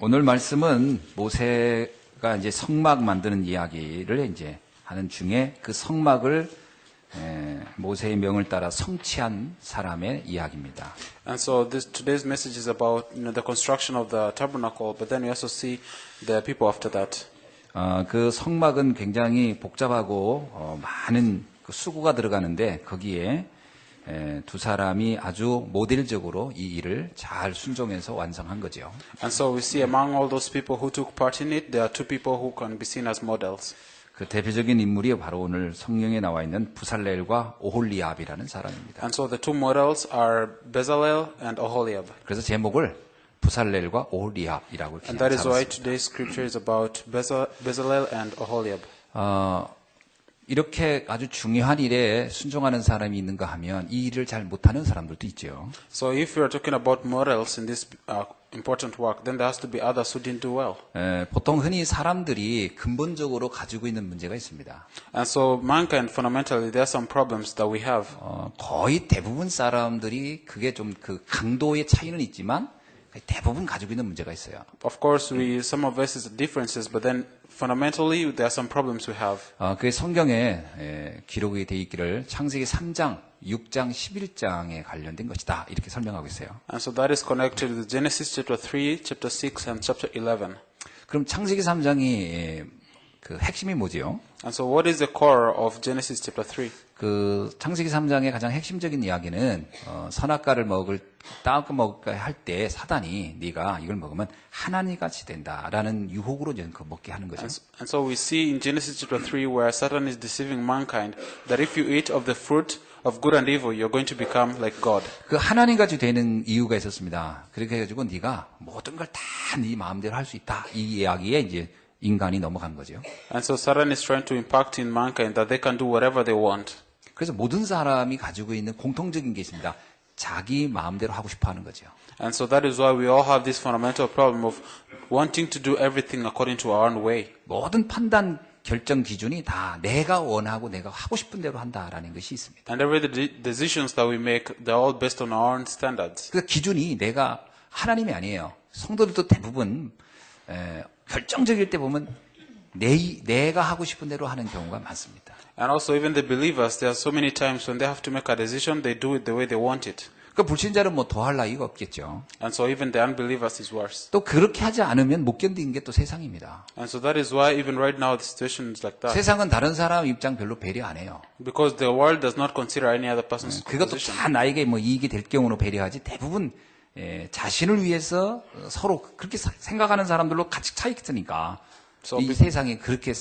오늘 말씀은 모세가 이제 성막 만드는 이야기를 이제 하는 중에 그 성막을 모세의 명을 따라 성취한 사람의 이야기입니다. And so today's message is about the construction of the tabernacle, but then we also see the people after that. 그 성막은 굉장히 복잡하고 많은 그 수고가 들어가는데 거기에 두 사람이 아주 모델적으로 이 일을 잘 순종해서 완성한 거죠. And so we see among all those people who took part in it, there are two people who can be seen as models. 그 대표적인 인물이 바로 오늘 성경에 나와 있는 부살렐과 오홀리압이라는 사람입니다. And so the two models are Bezalel and Oholiab. 그래서 제목을 부살렐과 오홀리압이라고 이렇게 And that is why 잡았습니다. today's scripture is about Bezalel and Oholiab. 이렇게 아주 중요한 일에 순종하는 사람이 있는가 하면 이 일을 잘 못하는 사람들도 있죠. So if we are talking about models in this important work, then there has to be others who didn't do well. 보통 흔히 사람들이 근본적으로 가지고 있는 문제가 있습니다. And so mankind, fundamentally, there are some problems that we have. 거의 대부분 사람들이 그게 좀 그 강도의 차이는 있지만 대부분 가지고 있는 문제가 있어요. Of course, some of us is differences, but then fundamentally, there are some problems we have. 그게 성경에 기록이 돼 있기를 창세기 3장, 6장, 11장에 관련된 것이다. 이렇게 설명하고 있어요. And so that is connected with Genesis chapter 3, chapter 6, and chapter 11. 그럼 창세기 3장이 그 핵심이 뭐지요? And so what is the core of Genesis chapter 3? 그 창세기 3장의 가장 핵심적인 이야기는 선악과를 따먹고 먹을까 할 때 사단이 네가 이걸 먹으면 하나님 같이 된다라는 유혹으로 이제 그 먹게 하는 거죠. And so we see in Genesis chapter 3 where Satan is deceiving mankind that if you eat of the fruit of good and evil, you're going to become like God. 그 하나님 같이 되는 이유가 있었습니다. 그렇게 해가지고 네가 모든 걸 다 네 마음대로 할 수 있다. 이 이야기에 이제 인간이 넘어간 거죠. And so Satan is trying to impact in mankind that they can do whatever they want. 그래서 모든 사람이 가지고 있는 공통적인 게 있습니다. 자기 마음대로 하고 싶어 하는 거죠. And so that is why we all have this fundamental problem of wanting to do everything according to our own way. 모든 판단 결정 기준이 다 내가 원하고 내가 하고 싶은 대로 한다라는 것이 있습니다. And every decisions that we make, they're all based on our own standards. 그 기준이 내가 하나님이 아니에요. 성도들도 대부분 결정적일 때 보면 내가 하고 싶은 대로 하는 경우가 많습니다. And also even the believers, there are so many times when they have to make a decision, they do it the way they want it. 그 불신자는 뭐 더할 나위가 없겠죠. And so even the unbelievers is worse. 또 그렇게 하지 않으면 못 견디는 게 또 세상입니다. And so that is why even right now the situation is like that. 세상은 다른 사람 입장 별로 배려 안 해요. Because the world does not consider any other person's 그것도 position. 다 나에게 뭐 이익이 될 경우로 배려하지 대부분 자신을 위해서 서로 그렇게 생각하는 사람들로 같이 차 있으니까 이 세상이 그렇게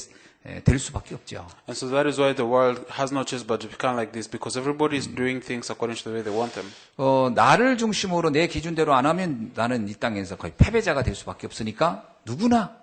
될 수밖에 없죠. And so that is why the world has no choice but to become like this, because everybody is doing things according to the way they want them. 나를 중심으로 내 기준대로 안 하면 나는 이 땅에서 거의 패배자가 될 수밖에 없으니까 누구나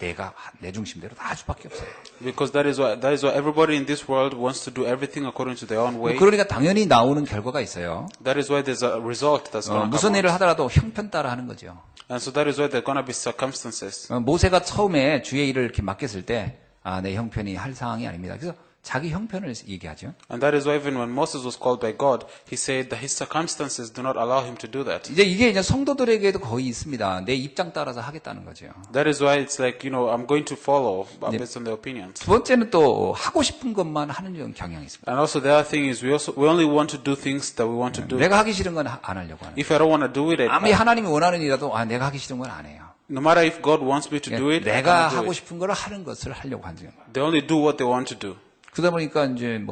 내가 내 중심대로 다 할 수밖에 없어요. Because that is why everybody in this world wants to do everything according to their own way. 그러니까 당연히 나오는 결과가 있어요. That is why there's a result that's going to 무슨 come 일을 out. 하더라도 형편 따라 하는 거죠. And so that is why there are going to be circumstances. 모세가 처음에 주의 일을 이렇게 맡겼을 때 내 형편이 할 상황이 아닙니다. 그래서 자기 형편을 얘기하죠. And that is why even when Moses was called by God, he said that his circumstances do not allow him to do that. 이게 성도들에게도 거의 있습니다. 내 입장 따라서 하겠다는 거죠. That is why it's like, I'm going to follow based on their opinions. 두 번째는 또 하고 싶은 것만 하는 경향이 있습니다. And also the other thing is we only want to do things that we want to do. 내가 하기 싫은 건 안 하려고 하는 거예요. If I don't want to do it, 아무리 하나님이 원하는 일이라도 내가 하기 싫은 건 안 해요. no matter if God wants me to do it, I 내가 cannot do 하고 it. 싶은 걸 하는 것을 하려고 하는 거예요. They only do what they want to do. 그러다 보니까 이제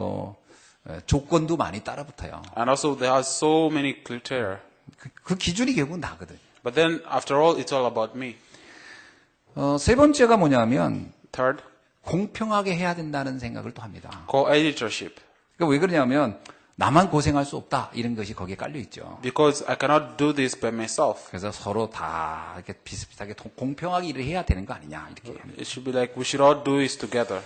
조건도 많이 따라붙어요. And also there are so many criteria. 그 기준이 결국은 나거든. But then after all, it's all about me. 세 번째가 뭐냐면 Third, 공평하게 해야 된다는 생각을 또 합니다. co-editorship. 그러니까 왜 그러냐면 나만 고생할 수 없다 이런 것이 거기에 깔려 있죠. Because I cannot do this by myself. 그래서 서로 다 이렇게 비슷비슷하게 공평하게 일을 해야 되는 거 아니냐 이렇게. It should be like we should all do this together.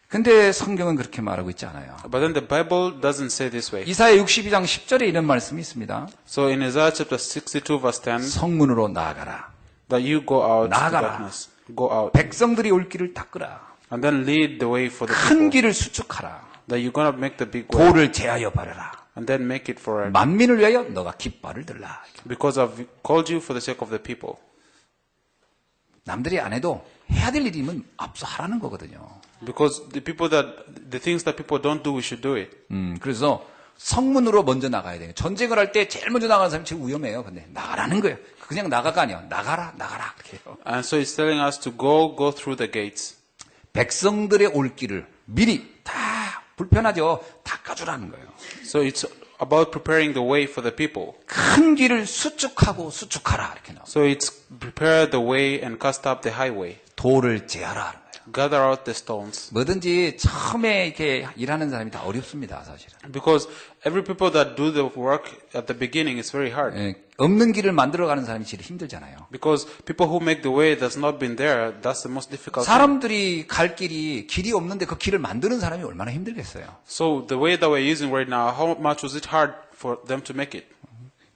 근데 성경은 그렇게 말하고 있지 않아요. But then the Bible doesn't say this way. 이사야 62장 10절에 이런 말씀이 있습니다. So in Isaiah chapter 62 verse 10, 성문으로 나아가라. that you go out to 나아가라. darkness. Go out. 백성들이 올 길을 닦으라. And then lead the way for the 큰 people. 길을 수축하라. That you're going to make the big way. 도를 제하여 바르라. And then make it for 만민을 위하여 너가 깃발을 들라. because I've called you for the sake of the people. 남들이 안 해도 해야 될 일이면 앞서 하라는 거거든요. Because the things that people don't do, we should do it. 그래서 성문으로 먼저 나가야 돼요. 전쟁을 할 때 제일 먼저 나가는 사람이 제일 위험해요. 근데 나가라는 거예요. 그냥 나가가 아니야. 나가라, 그렇게 해요. And so it's telling us to go through the gates. 백성들의 올 길을 미리 다 불편하죠. 닦아주라는 거예요. So it's about preparing the way for the people. 큰 길을 수축하고 수축하라 이렇게 나와요. So it's prepare the way and cast up the highway. 돌을 제하라 하는 거예요. Gather out the stones. 뭐든지 처음에 이렇게 일하는 사람이 다 어렵습니다, 사실은. Because every people that do the work at the beginning is very hard. 예, 없는 길을 만들어가는 사람이 제일 힘들잖아요. Because people who make the way that's not been there, that's the most difficult thing. 사람들이 갈 길이 없는데 그 길을 만드는 사람이 얼마나 힘들겠어요. So the way that we're using right now, how much was it hard for them to make it?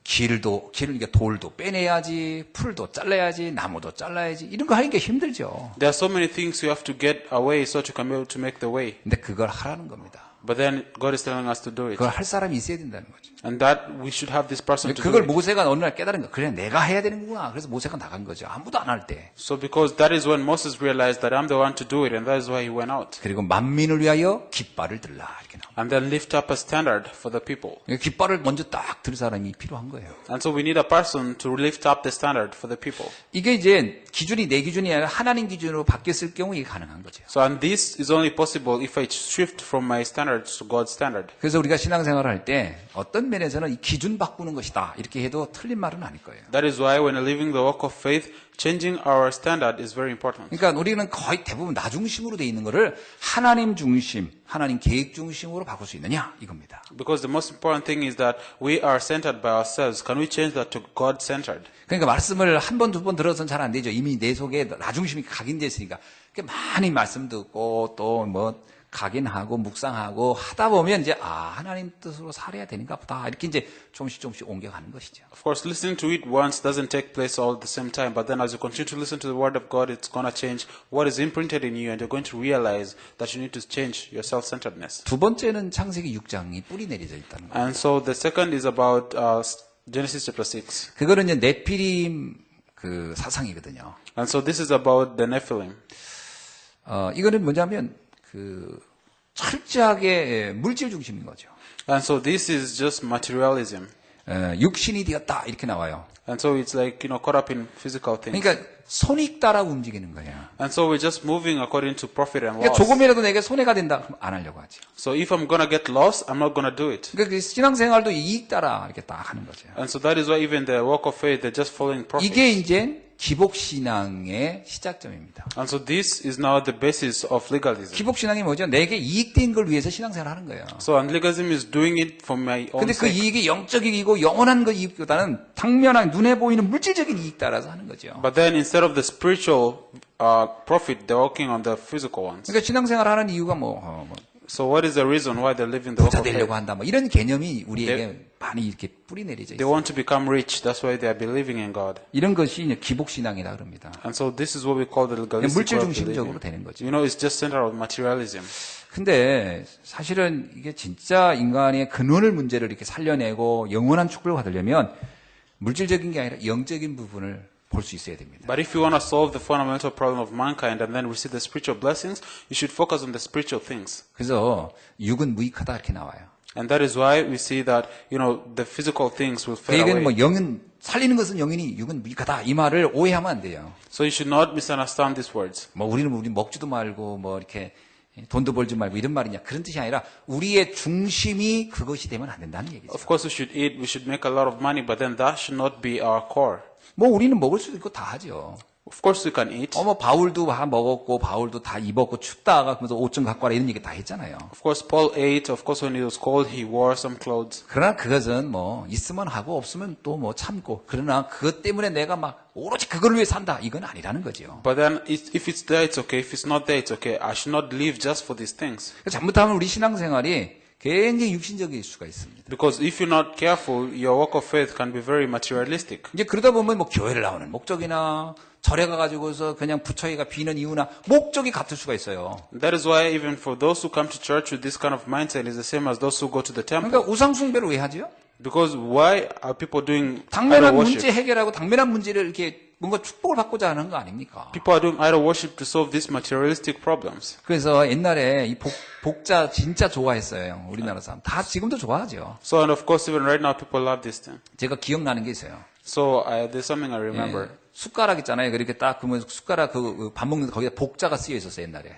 그러니까 돌도 빼내야지, 풀도 잘라야지, 나무도 잘라야지, 이런 거 하는 게 힘들죠. There are so many things you have to get away so you can be able to make the way. 근데 그걸 하라는 겁니다. But then God is telling us to do it. 그걸 할 사람이 있어야 된다는 거죠. And that we should have this person to do 그걸 it. 모세가 어느 날 깨달은 거. 그래, 내가 해야 되는구나. 그래서 모세가 나간 거죠. 아무도 안 할 때. So because that is when Moses realized that I'm the one to do it, and that is why he went out. 그리고 만민을 위하여 깃발을 들라 이렇게 나와. And then lift up a standard for the people. 깃발을 먼저 딱 들 사람이 필요한 거예요. And so we need a person to lift up the standard for the people. 이게 이제 기준이 내 기준이 아니라 하나님 기준으로 바뀌었을 경우 이게 가능한 거죠. So and this is only possible if I shift from my standards to God's standard. 그래서 우리가 신앙생활을 할 때 어떤 면에서는 이 기준 바꾸는 것이다 이렇게 해도 틀린 말은 아닐 거예요. That is why when living the walk of faith, changing our standard is very important. 그러니까 우리는 거의 대부분 나 중심으로 돼 있는 거를 하나님 중심, 하나님 계획 중심으로 바꿀 수 있느냐 이겁니다. Because the most important thing is that we are centered by ourselves. Can we change that to God-centered? 그러니까 말씀을 한 번, 두 번 들어서는 잘 안 되죠. 이미 내 속에 나 중심이 각인되어 있으니까. 많이 말씀 듣고 또 뭐 각인하고 묵상하고 하다 보면 이제 하나님 뜻으로 살아야 되는가 보다. 이렇게 이제 조금씩 옮겨가는 것이죠. Of course, listening to it once doesn't take place all at the same time, but then as you continue to listen to the Word of God, it's going to change what is imprinted in you, and you're going to realize that you need to change your self-centeredness. 두 번째는 창세기 6장이 뿌리 내려져 있다는 거예요. And so the second is about Genesis chapter 6. 그거는 이제 네피림 그 사상이거든요. And so this is about the Nephilim. 이거는 뭐냐면 그 철저하게 물질 중심인 거죠. And so this is just materialism. 육신이 되었다 이렇게 나와요. And so it's like, caught up in physical things. 그러니까 손익 따라 움직이는 거예요. And so we're just moving according to profit and 그러니까 loss. 조금이라도 내게 손해가 된다 그럼 안 하려고 하죠. So if I'm going to get lost, I'm not going to do it. 그러니까 그 신앙생활도 이익 따라 이렇게 딱 하는 거죠. And so that is why even the walk of faith, they're just following profit. 이게 이제 기복신앙의 시작점입니다. And so this is now the basis of legalism. 기복신앙이 뭐죠? 내게 이익된 걸 위해서 신앙생활을 하는 거예요. So and legalism is doing it for my own 근데 그 sake. 이익이 영적 이익이고 영원한 그 이익보다는 당면한 눈에 보이는 물질적인 이익 따라서 하는 거죠. But then instead of the spiritual profit, they're working on the physical ones. 그러니까 신앙생활 하는 이유가 So what is the reason why they're living the walk 부자 of faith? 되려고 한다. 뭐 이런 개념이 우리에게 많이 이렇게 뿌리 내려져 They 있어요. want to become rich. That's why they are believing in God. 이런 것이 이제 기복신앙이라 그럽니다. And so this is what we call the legalistic 물질 way of 중심적으로 believing. 되는 거죠. It's just centered on materialism. 근데 사실은 이게 진짜 인간의 근원을 문제를 이렇게 살려내고 영원한 축복을 받으려면 물질적인 게 아니라 영적인 부분을 볼 수 있어야 됩니다. But if you want to solve the fundamental problem of mankind and then receive the spiritual blessings, you should focus on the spiritual things. 그래서 육은 무익하다 이렇게 나와요. And that is why we see that, the physical things will 그 fade 얘기는 away. 뭐 영은 살리는 것은 영이니 육은 무익하다 이 말을 오해하면 안 돼요. So you should not misunderstand these words. 뭐 우리 먹지도 말고 뭐 이렇게 돈도 벌지 말고 이런 말이냐 그런 뜻이 아니라 우리의 중심이 그것이 되면 안 된다는 얘기죠. Of course we should eat, we should make a lot of money, but then that should not be our core. 뭐 우리는 먹을 수도 있고 다 하죠. Of course we can eat. 뭐 바울도 다 먹었고 바울도 다 입었고 춥다가 그러면서 옷 좀 갖고 와라 이런 얘기 다 했잖아요. Of course Paul ate. Of course when he was cold, he wore some clothes. 그러나 그것은 뭐 있으면 하고 없으면 또 뭐 참고 그러나 그것 때문에 내가 막 오로지 그걸 위해 산다 이건 아니라는 거죠. But then if it's there, it's okay. If it's not there, it's okay. I should not live just for these things. 잘못하면 우리 신앙생활이 굉장히 육신적일 수가 있습니다. Because if you're not careful, your walk of faith can be very materialistic. 이제 그러다 보면 뭐 교회를 나오는 목적이나 절에 가가지고서 그냥 부처회가 비는 이유나 목적이 같을 수가 있어요. That is why even for those who come to church with this kind of mindset is the same as those who go to the temple. 그러니까 우상 숭배를 왜 하죠? Because why are people doing idol 당면한 worship? 문제 해결하고 당면한 문제를 이렇게 뭔가 축복을 받고자 하는 거 아닙니까? People are doing idol worship to solve these materialistic problems. 그래서 옛날에 이 복자 진짜 좋아했어요. 우리나라 사람. 다 지금도 좋아하죠. So, and of course, even right now, people love this thing. 제가 기억나는 게 있어요. So, there's something I remember. 예, 숟가락 있잖아요. 그렇게 딱 그러면 숟가락 밥 먹는 데 거기다 복자가 쓰여 있었어요, 옛날에.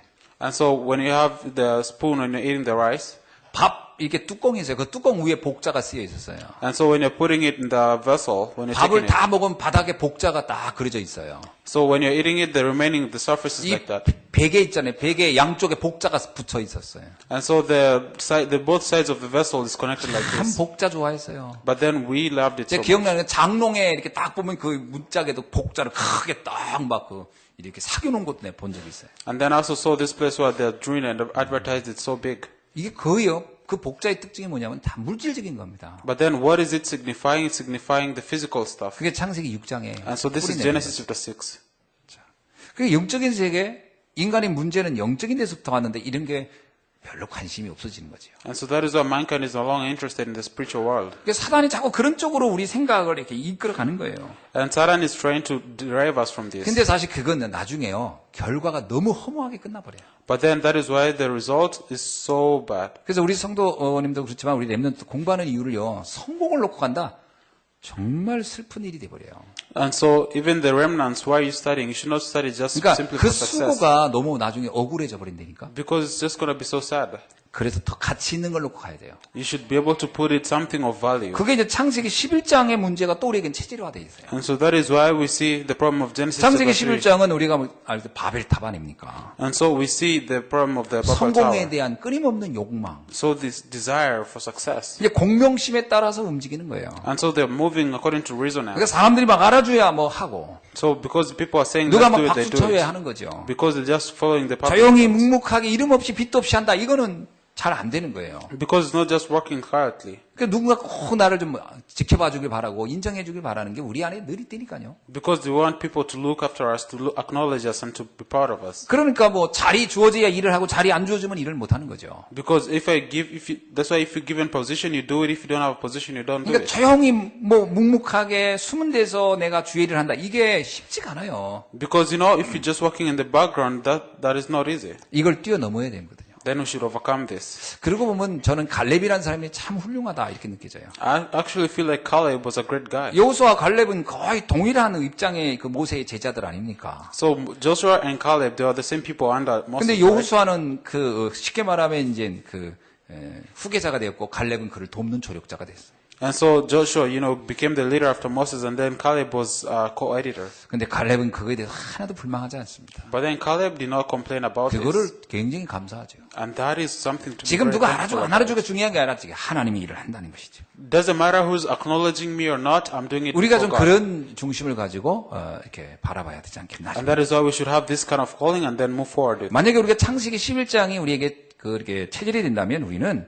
And so, when you have the spoon when you're eating the rice, 밥 이렇게 뚜껑이 있어요. 그 뚜껑 위에 복자가 쓰여 있었어요. and so when you're putting it in the vessel, when you're 밥을 taking it, 다 먹으면 바닥에 복자가 딱 그려져 있어요. so when you're eating it, the remaining, the surface is 이 like that. 베개 있잖아요. 베개 양쪽에 복자가 붙어 있었어요. And so the both sides of the vessel is connected like 참 this. 복자 좋아했어요. But then we loved it 제가 so much. 기억나는 게 장롱에 이렇게 딱 보면 그 문짝에도 복자를 크게 딱 막 이렇게 사겨놓은 것도 내가 본 적이 있어요. And then I also saw this place where they're doing and advertised it so big. 이게 거의요. 그 복자의 특징이 뭐냐면 다 물질적인 겁니다. But then what is it signifying? It's signifying the physical stuff. 그게 창세기 6장에 And so this is Genesis chapter 6. 그 영적인 세계, 인간의 문제는 영적인 데서부터 왔는데 이런 게 별로 관심이 없어지는 거죠. And so that is why mankind is no longer interested in the spiritual world. 그러니까 사단이 자꾸 그런 쪽으로 우리 생각을 이렇게 이끌어가는 거예요. And Satan is trying to derive us from this. 근데 사실 그건 나중에요. 결과가 너무 허무하게 끝나버려요. But then that is why the result is so bad. 그래서 우리 성도님도 그렇지만 우리 렘넌트 공부하는 이유를요. 성공을 놓고 간다. 정말 슬픈 일이 돼버려요. And so even the remnants, why are you studying? You should not study just 그러니까 simply 그 for success. 수고가 너무 나중에 억울해져 버린다니까. Because it's just going to be so sad. 그래서 더 가치 있는 걸 놓고 가야 돼요. You should be able to put it something of value. 그게 이제 창세기 11장의 문제가 또 우리에겐 체질화되어 있어요. And so that is why we see the problem of Genesis 창세기 chapter 3. 11장은 우리가 알 때 바벨탑 아닙니까? And so we see the problem of the Babel 성공에 Tower. 대한 끊임없는 욕망. So this desire for success. 이제 공명심에 따라서 움직이는 거예요. And so they're moving according to resonance. 그러니까 사람들이 막 알아줘야 뭐 하고 So because people are saying 누가 let's 막 do it, they 박수 do 쳐야 it. 하는 거죠. Because they're just following the public. 조용히 묵묵하게 이름 없이 빚도 없이 한다. 이거는 잘 안 되는 거예요. Because it's not just working quietly. 그러니까 누군가 꼭 나를 좀 지켜봐 주길 바라고 인정해 주길 바라는 게 우리 안에 늘 있다니까요. Because we want people to look after us, to acknowledge us, and to be proud of us. 그러니까 뭐 자리 주어져야 일을 하고 자리 안 주어지면 일을 못 하는 거죠. Because that's why if you're given position, you do it. If you don't have a position, you don't do 그러니까 it. 조용히 뭐 묵묵하게 숨은 데서 내가 주의 일을 한다. 이게 쉽지가 않아요. Because if you're just working in the background, that is not easy. 이걸 뛰어넘어야 되거든요. Then we should overcome this. 그러고 보면 저는 갈렙이라는 사람이 참 훌륭하다 이렇게 느껴져요. I actually feel like Caleb was a great guy. 여호수아와 갈렙은 거의 동일한 입장의 그 모세의 제자들 아닙니까? So Joshua and Caleb, they are the same people under Moses. 근데 right? 여호수아는 그 쉽게 말하면 이제 그 후계자가 되었고 갈렙은 그를 돕는 조력자가 됐어요. And so Joshua, became the leader after Moses, and then Caleb was co-editor. 근데 갈렙은 그거에 대해서 하나도 불만하지 않습니다. But then Caleb did not complain about 그거를 this. 굉장히 감사하죠. And that is something to be 지금 very 누가 thankful 알아주고 안 about. 알아주고 중요한 게 아니라 지금 하나님이 일을 한다는 것이죠. Doesn't matter who's acknowledging me or not, I'm doing it 우리가 for 좀 God. 그런 중심을 가지고 이렇게 바라봐야 되지 않겠나 And 싶어요. that is why we should have this kind of calling and then move forward with it. 만약에 우리가 창세기 11장이 우리에게 그렇게 체질이 된다면 우리는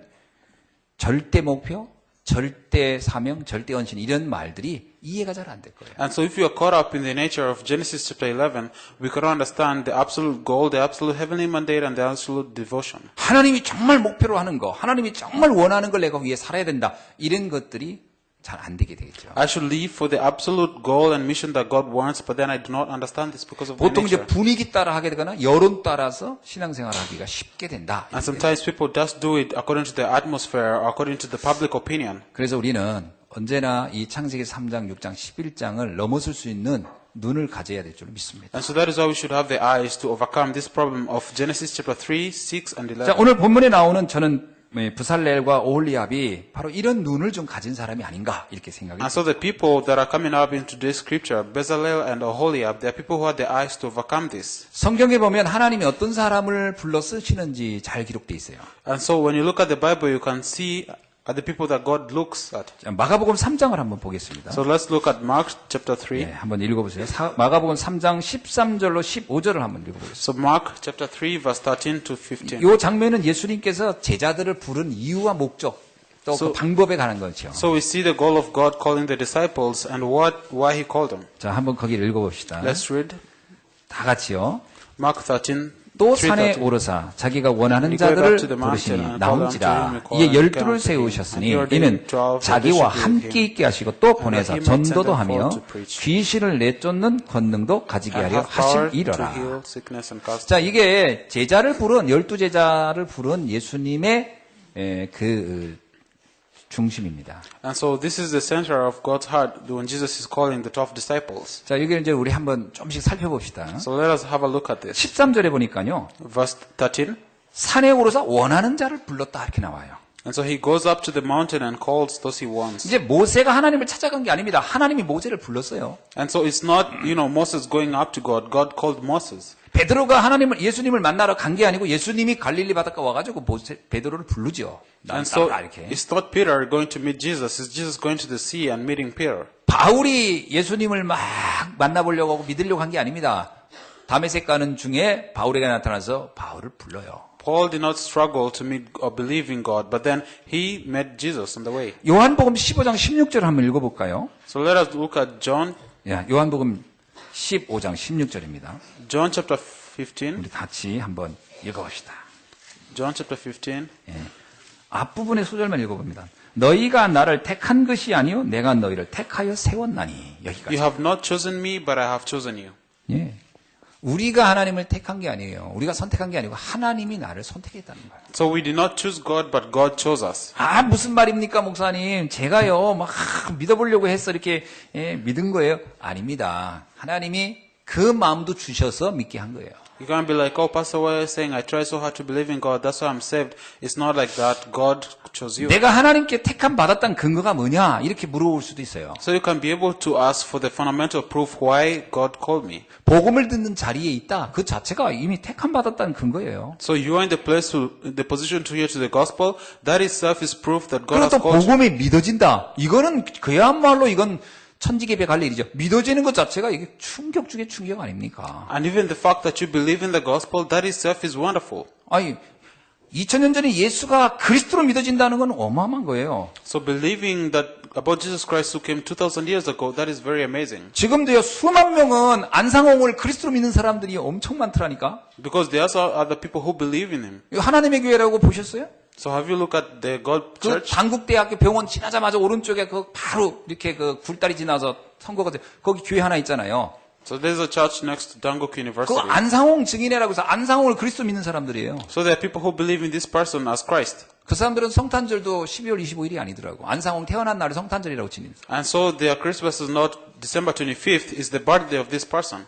절대 목표, 절대 사명, 절대 헌신 이런 말들이 이해가 잘 안 될 거예요. And so if you are caught up in the nature of Genesis chapter 11, we could understand the absolute goal, the absolute heavenly mandate, and the absolute devotion. 하나님이 정말 목표로 하는 거, 하나님이 정말 원하는 걸 내가 위해 살아야 된다. 이런 것들이 잘 안 되게 되겠죠. I should live for the absolute goal and mission that God wants, but then I do not understand this because of my 보통 이제 nature. 분위기 따라 하게 되거나 여론 따라서 신앙생활을 하기가 쉽게 된다. And sometimes people just do it according to the atmosphere, or according to the public opinion. 그래서 우리는 언제나 이 창세기 3장, 6장, 11장을 넘어설 수 있는 눈을 가져야 될 줄 믿습니다. And so that is why we should have the eyes to overcome this problem of Genesis chapter 3, 6, and 11. 자, 오늘 본문에 나오는 저는 부살렐과 오홀리압이 바로 이런 눈을 좀 가진 사람이 아닌가 이렇게 생각이 And so the people that are coming up into this scripture, Bezalel and Oholiab, they are people who have the eyes to overcome this. 성경에 보면 하나님이 어떤 사람을 불러 쓰시는지 잘 기록되어 있어요. And so when you look at the Bible, you can see the people that God looks at. 자, 마가복음 3장을 한번 보겠습니다. So let's look at Mark chapter 3. 네, 한번 읽어보세요. 마가복음 3장 13절로 15절을 한번 읽어보겠습니다. So Mark chapter 3 verse 13 to 15. 이 장면은 예수님께서 제자들을 부른 이유와 목적 또 그 방법에 관한 거죠. So we see the goal of God calling the disciples and why he called them. 자, 한번 거기를 읽어봅시다. Let's read 다 같이요. Mark 13. 또 산에 오르사 자기가 원하는 자들을 부르시니 나온지라. 이에 12를 세우셨으니 이는 자기와 함께 있게 하시고 또 보내사 전도도 하며 귀신을 내쫓는 권능도 가지게 하려 하심이러라. 자, 이게 제자를 부른 12제자를 부른 예수님의 그 중심입니다. And so this is the center of God's heart when Jesus is calling the 12 disciples. 자, 여기 이제 우리 한번 좀씩 살펴봅시다. So let us have a look at this. 13절에 보니까요. Verse 13. 산에 오르사 원하는 자를 불렀다 이렇게 나와요. And so he goes up to the mountain and calls those he wants. 이제 모세가 하나님을 찾아간 게 아닙니다. 하나님이 모세를 불렀어요. And so it's not, Moses going up to God. God called Moses. 베드로가 예수님을 만나러 간 게 아니고 예수님이 갈릴리 바닷가 와가지고 베드로를 부르죠. 난 And so 따라 이렇게. it's not Peter going to meet Jesus. It's Jesus going to the sea and meeting Peter. 바울이 예수님을 막 만나보려고 하고 믿으려고 한 게 아닙니다. 다메섹 가는 중에 바울에게 나타나서 바울을 불러요. Paul did not struggle to meet or believe in God, but then he met Jesus on the way. 요한복음 15장 16절을 한번 읽어볼까요? So let us look at John. 요한복음 15장 16절입니다. John chapter 15. 우리 같이 한번 읽어봅시다. John chapter 15. 앞부분의 소절만 읽어봅니다. 너희가 나를 택한 것이 아니요 내가 너희를 택하여 세웠나니. 여기까지. You have not chosen me, but I have chosen you. 예. 우리가 하나님을 택한 게 아니에요. 우리가 선택한 게 아니고 하나님이 나를 선택했다는 거예요. So we did not choose God, but God chose us. 무슨 말입니까, 목사님? 제가요, 막 믿어보려고 해서 이렇게 믿은 거예요? 아닙니다. 하나님이 그 마음도 주셔서 믿게 한 거예요. You can't be like, oh, Pastor, why are you saying I try so hard to believe in God, that's why I'm saved. It's not like that. God chose you. 내가 하나님께 택함 받았다는 근거가 뭐냐? 이렇게 물어볼 수도 있어요. So you can be able to ask for the fundamental proof why God called me. 복음을 듣는 자리에 있다. 그 자체가 이미 택함 받았다는 근거예요. So you are in the the position to hear to the gospel. That itself is proof that God 그리고 has 또 called you. 복음이 믿어진다. 이거는 그야말로 이건 천지개벽 할 일이죠. 믿어지는 것 자체가 이게 충격 중에 충격 아닙니까? And even the fact that you believe in the gospel, that itself is wonderful. 2000년 전에 예수가 그리스도로 믿어진다는 건 어마어마한 거예요. So believing that about Jesus Christ who came 2000 years ago, that is very amazing. 지금도요, 수만 명은 안상홍을 그리스도로 믿는 사람들이 엄청 많더라니까. Because there are the people who believe in him. 이거 하나님의 교회라고 보셨어요? So have you looked at the God 그 church? 단국대학교 병원 지나자마자 오른쪽에 그 바로 이렇게 그 굴다리 지나서 선거가 돼. 거기 교회 하나 있잖아요. So there's a church next to Danguk 그 University. 안상홍 증인회라고 해서 안상홍을 그리스도 믿는 사람들이에요. So there are people who believe in this person as Christ. 그 사람들은 성탄절도 12월 25일이 아니더라고. 안상홍 태어난 날을 성탄절이라고 지내요. And so their Christmas is not December 25th, it's the birthday of this person.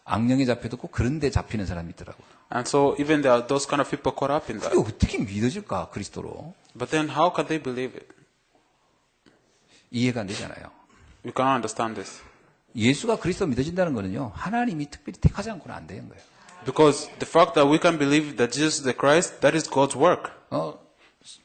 악령에 잡혀도 꼭 그런 데 잡히는 사람이 있더라고. And so even there are those kind of people caught up in that. 그게 어떻게 믿어질까, 그리스도로? But then how can they believe it? 이해가 안 되잖아요. We cannot understand this. 예수가 그리스도 믿어진다는 거는요, 하나님이 특별히 택하지 않고는 안 되는 거예요. Because the fact that we can believe that Jesus is the Christ, that is God's work.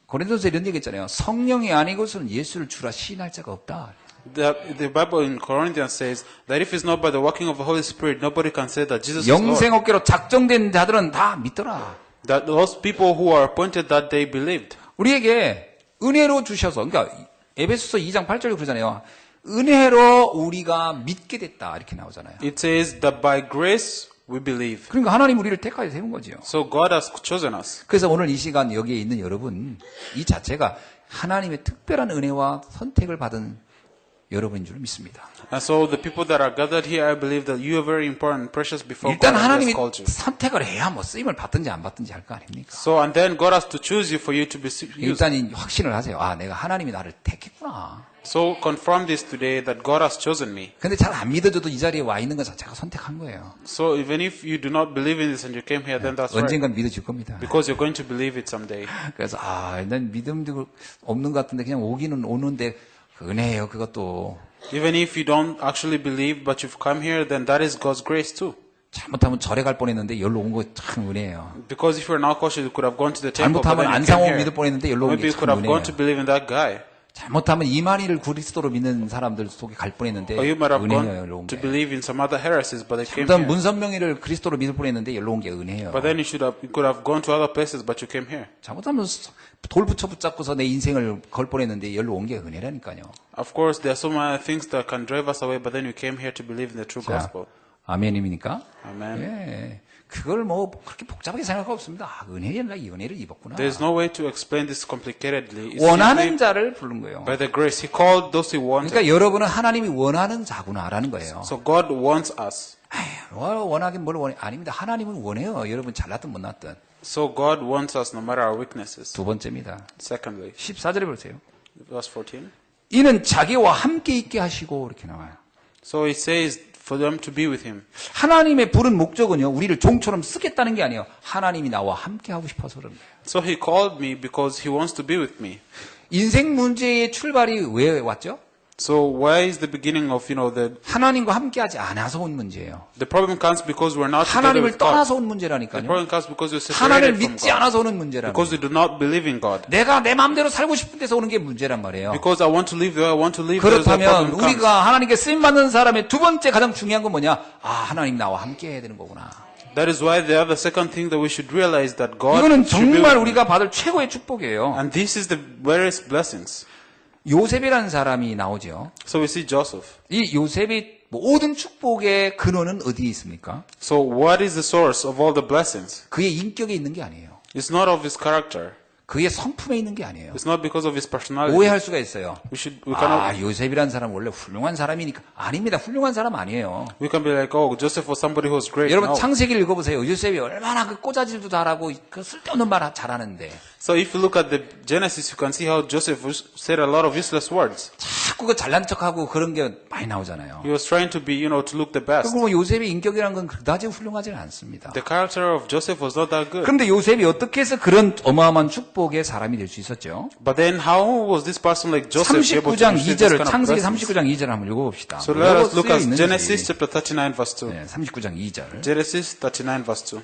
고린도서 이런 얘기 있잖아요. 성령이 아니고서는 예수를 주라 시인할 자가 없다. The Bible in Corinthians says that if it's not by the working of the Holy Spirit, nobody can say that Jesus is 영생 Lord. 업계로 작정된 자들은 다 믿더라. That those people who are appointed that day believed. 우리에게 은혜로 주셔서, 그러니까 에베소서 2장 8절에 그러잖아요. 은혜로 우리가 믿게 됐다 이렇게 나오잖아요. It says that by grace we believe. 그러니까 하나님 우리를 택하여 세운 거지요. So God has chosen us. 그래서 오늘 이 시간 여기에 있는 여러분, 이 자체가 하나님의 특별한 은혜와 선택을 받은 여러분인 줄 믿습니다. And so the people that are gathered here, I believe that you are very important and precious before 일단 God has 하나님이 called you. 선택을 해야 뭐 쓰임을 받든지 안 받든지 할 거 아닙니까? So and then God has to choose you for you to be used. 일단 이 확신을 하세요. 내가 하나님이 나를 택했구나. So confirm this today that God has chosen me. 근데 잘 안 믿어줘도 이 자리에 와 있는 것 자체가 선택한 거예요. So even if you do not believe in this and you came here, then that's right. 언젠간 믿어줄 겁니다. Because you're going to believe it someday. 그래서 난 믿음도 없는 것 같은데 그냥 오기는 오는데 은혜예요. 그것도. Even if you don't actually believe, but you've come here, then that is God's grace too. 잘못하면 절에 갈 뻔했는데 여기로 온 거 참 은혜예요. Because if you're not cautious, you could have gone to the temple, but 잘못하면 then you came 안상홍 here. 믿을 뻔했는데 여기로 온 Maybe 게 you could 참 have gone 은혜예요. to believe in that guy. 잘못하면 이만희를 그리스도로 믿는 사람들 속에 갈 뻔했는데 Or you might have 은혜예요. 여기로 온 gone to 게. believe in some other heresies, but they came 잘못하면 here. 문선명이를 그리스도로 믿을 뻔했는데 여기로 온 게 은혜예요. But then you could have gone to other places, but you came here. 잘못하면 돌 붙잡고서 내 인생을 걸 뻔했는데 여기로 온 게 은혜라니까요. Of course, there are so many things that can drive us away, but then you came here to believe in the true 자, gospel. 아멘입니까? Amen. 예. 그걸 뭐 그렇게 복잡하게 생각할 거 없습니다. 아, 은혜라 이 은혜를 입었구나. There's no way to explain this complicatedly. It's 원하는 simply 자를 부른 거예요. by the grace. He called those he wanted. 그러니까 여러분은 하나님이 원하는 자구나라는 거예요. So God wants us. 원하긴 뭘 원해? 아닙니다. 하나님은 원해요. 여러분 잘났든 못났든. So God wants us no matter our weaknesses. 두 번째입니다. Secondly, 14절에 보세요. verse 14. 이는 자기와 함께 있게 하시고 이렇게 나와요. So it says for them to be with him. 하나님의 부른 목적은요. 우리를 종처럼 쓰겠다는 게 아니에요. 하나님이 나와 함께 하고 싶어서 그런 거예요. So he called me because he wants to be with me. 인생 문제의 출발이 왜 왔죠? So why is the beginning of, the 하나님과 함께하지 않아서 온 문제예요. problem comes because we're not together 하나님을 with God. 떠나서 온 The 문제라니까요. problem comes because we're 하나님을 separated from 믿지 God. 않아서 오는 문제라는 Because 거예요. we do not believe in God. 내가 내 마음대로 살고 싶은 데서 오는 게 문제란 말이에요. Because I want to live the way I want to live. There's the 그렇다면 problem comes. 우리가 하나님께 쓰임받는 사람의 두 번째 가장 중요한 건 뭐냐? 아, 하나님 나와 함께 해야 되는 거구나. That is why the other second thing that we should realize that God 이거는 should be 정말 with me. 우리가 받을 최고의 축복이에요. And this is the various blessings. 요셉이라는 사람이 나오죠. So we see Joseph. 이 요셉이 모든 축복의 근원은 어디에 있습니까? So what is the source of all the blessings? 그의 인격에 있는 게 아니에요. It's not of his character. 그의 성품에 있는 게 아니에요. It's not because of his personality. 오해할 수가 있어요. We cannot. 아, 요셉이라는 사람 원래 훌륭한 사람이니까. 아닙니다. 훌륭한 사람 아니에요. We can be like, oh, Joseph was somebody who was great. 여러분 No. 창세기를 읽어보세요. 요셉이 얼마나 그 꼬자질도 잘하고 그 쓸데없는 말 잘하는데 So if you look at the Genesis, you can see how Joseph said a lot of useless words. 자꾸 그 잘난 척하고 그런 게 많이 나오잖아요. He was trying to be, to look the best. 그리고 뭐 요셉의 인격이라는 건 그다지 훌륭하지는 않습니다. The character of Joseph was not that good. 그런데 요셉이 어떻게 해서 그런 어마어마한 축복의 사람이 될 수 있었죠? But then how was this person like Joseph able to 39장 receive this 2절을 kind of 창세기 blessings? 39장 2절 한번 읽어봅시다. So let us look 쓰여 at 있는지. Genesis chapter 39 verse 2. 네, 39장 2절. Genesis 39 verse 2.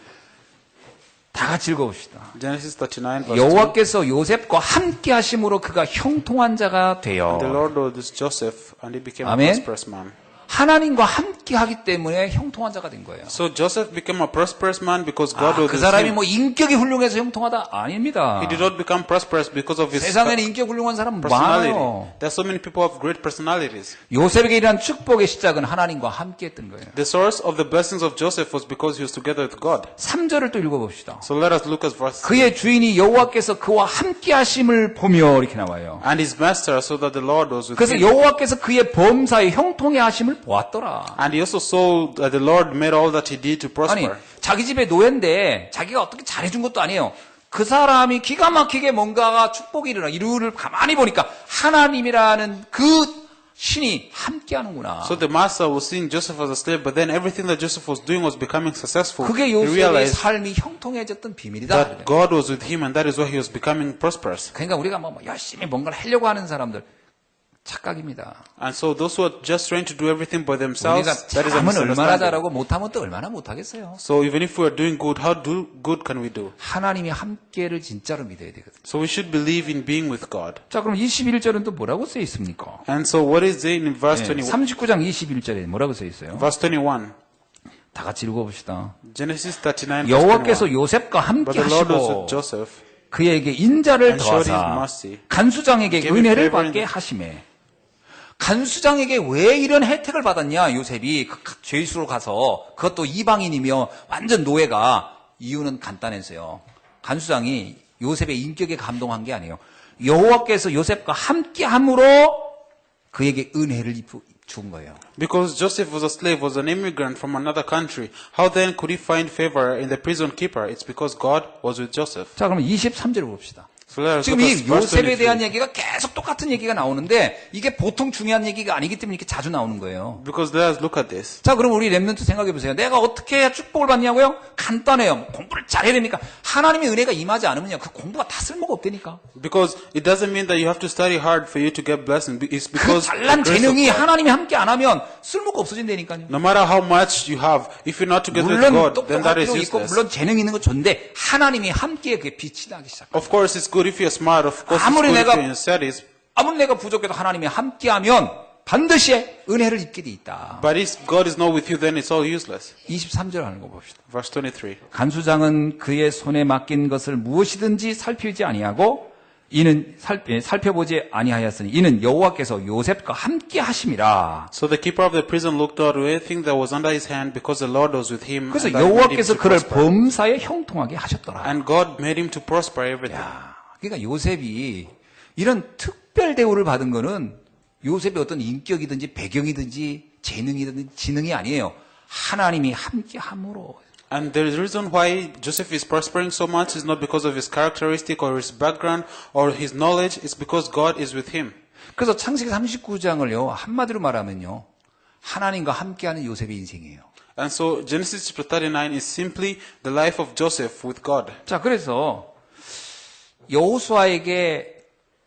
다 같이 읽어봅시다. Genesis 39 verse 2. 여호와께서 요셉과 함께 하심으로 그가 형통한 자가 되어 The Lord was with Joseph and he became Amen. a prosperous man. 하나님과 함께 하기 때문에 형통한 자가 된 거예요. So Joseph became a prosperous man because God was 그 with 사람이 him. 뭐 인격이 훌륭해서 형통하다? 아닙니다. He did not become prosperous because of his 세상에는 인격 훌륭한 사람 personality. 많아요. There are so many people who have great personalities. 요셉에게 일어난 축복의 시작은 하나님과 함께 했던 거예요. The source of the blessings of Joseph was because he was together with God. 3절을 또 읽어봅시다. So let us look at verse 3. 그의 주인이 여호와께서 그와 함께 하심을 보며 이렇게 나와요. And his master saw that the Lord was with 그래서 him. 여호와께서 그의 범사에 형통해 하심을 보았더라. And he also saw that the Lord made all that he did to 아니, prosper. 자기 집에 노예인데 자기가 어떻게 잘해준 것도 아니에요. 그 사람이 기가 막히게 뭔가가 축복이 일어나 이루를 가만히 보니까 하나님이라는 그 신이 함께하는구나. So the master was seeing Joseph as a slave, but then everything that Joseph was doing was becoming successful. 그게 He 요셉의 realized 삶이 형통해졌던 비밀이다. that God was with him and that is why he was becoming prosperous. 그러니까 우리가 뭐 열심히 뭔가를 하려고 하는 사람들 착각입니다. And so those who are just trying to do everything by 우리가 themselves, that is a 잘하면 얼마나 misunderstanding. 잘하고 못하면 또 얼마나 못하겠어요. So even if we are doing good, how good can we do? 하나님이 함께를 진짜로 믿어야 되거든요. So we should believe in being with God. 자, 그럼 21절은 또 뭐라고 써 있습니까? And so what is it in verse 21? 39장 21절에 뭐라고 써 있어요? Verse 21. 다 같이 읽어봅시다. Genesis 39 verse 여호와께서 21. 요셉과 But 함께 the Lord was 하시고 with Joseph 그에게 인자를 and showed his 더하사 mercy. 간수장에게 Gave him 은혜를 favor in 받게 the- 하심에 간수장에게 왜 이런 혜택을 받았냐 요셉이 죄수로 가서 그것도 이방인이며 완전 노예가 이유는 간단했어요. 간수장이 요셉의 인격에 감동한 게 아니에요. 여호와께서 요셉과 함께함으로 그에게 은혜를 준 거예요. Because Joseph was a slave, was an immigrant from another country. How then could he find favor in the prison keeper? It's because God was with Joseph. 자, 그러면 23절을 봅시다. So let us 지금 look 이 at verse 요셉에 23. 대한 얘기가 계속 똑같은 얘기가 나오는데 이게 보통 중요한 얘기가 아니기 때문에 이렇게 자주 나오는 거예요. Because let us look at this. 자, 그럼 우리 랩런트 생각해 보세요. 내가 어떻게 해야 축복을 받냐고요? 간단해요. 공부를 잘해야 됩니까? 하나님의 은혜가 임하지 않으면요. 그 공부가 다 쓸모가 없다니까. Because it doesn't mean that you have to study hard for you to get blessing. It's 그 because 잘난 the grace of 재능이 God. 하나님이 함께 안 하면 쓸모가 없어진다니까요. No matter how much you have, if you're not together with 물론 God, then that 똑똑할 is 필요 있고 useless. 물론 재능 있는 거 좋은데 하나님이 함께 그게 빛이 나기 시작. Of course, it's good if you're smart. Of course, it's 아무리 good if 내가- you're in studies. 아무리 내가 부족해도 하나님이 함께하면 반드시 은혜를 입게 돼 있다. But if God is not with you, then it's all useless. 23절 하는 거 봅시다. Verse 23. 간수장은 그의 손에 맡긴 것을 무엇이든지 살피지 아니하고 이는 살펴보지 아니하였으니 이는 여호와께서 요셉과 함께 하심이라. So the keeper of the prison looked out to everything that was under his hand because the Lord was with him. 그래서 And that made him 여호와께서 to 그를 prosper. 범사에 형통하게 하셨더라. And God made him to prosper everything. 야, 그러니까 요셉이 이런 특별 대우를 받은 거는 요셉의 어떤 인격이든지 배경이든지 재능이든지 지능이 아니에요. 하나님이 함께 함으로. And the reason why Joseph is prospering so much is not because of his characteristic or his background or his knowledge. It's because God is with him. 그래서 창세기 39장을요 한마디로 말하면요 하나님과 함께하는 요셉의 인생이에요. And so Genesis chapter 39 is simply the life of Joseph with God. 자, 그래서 여호수아에게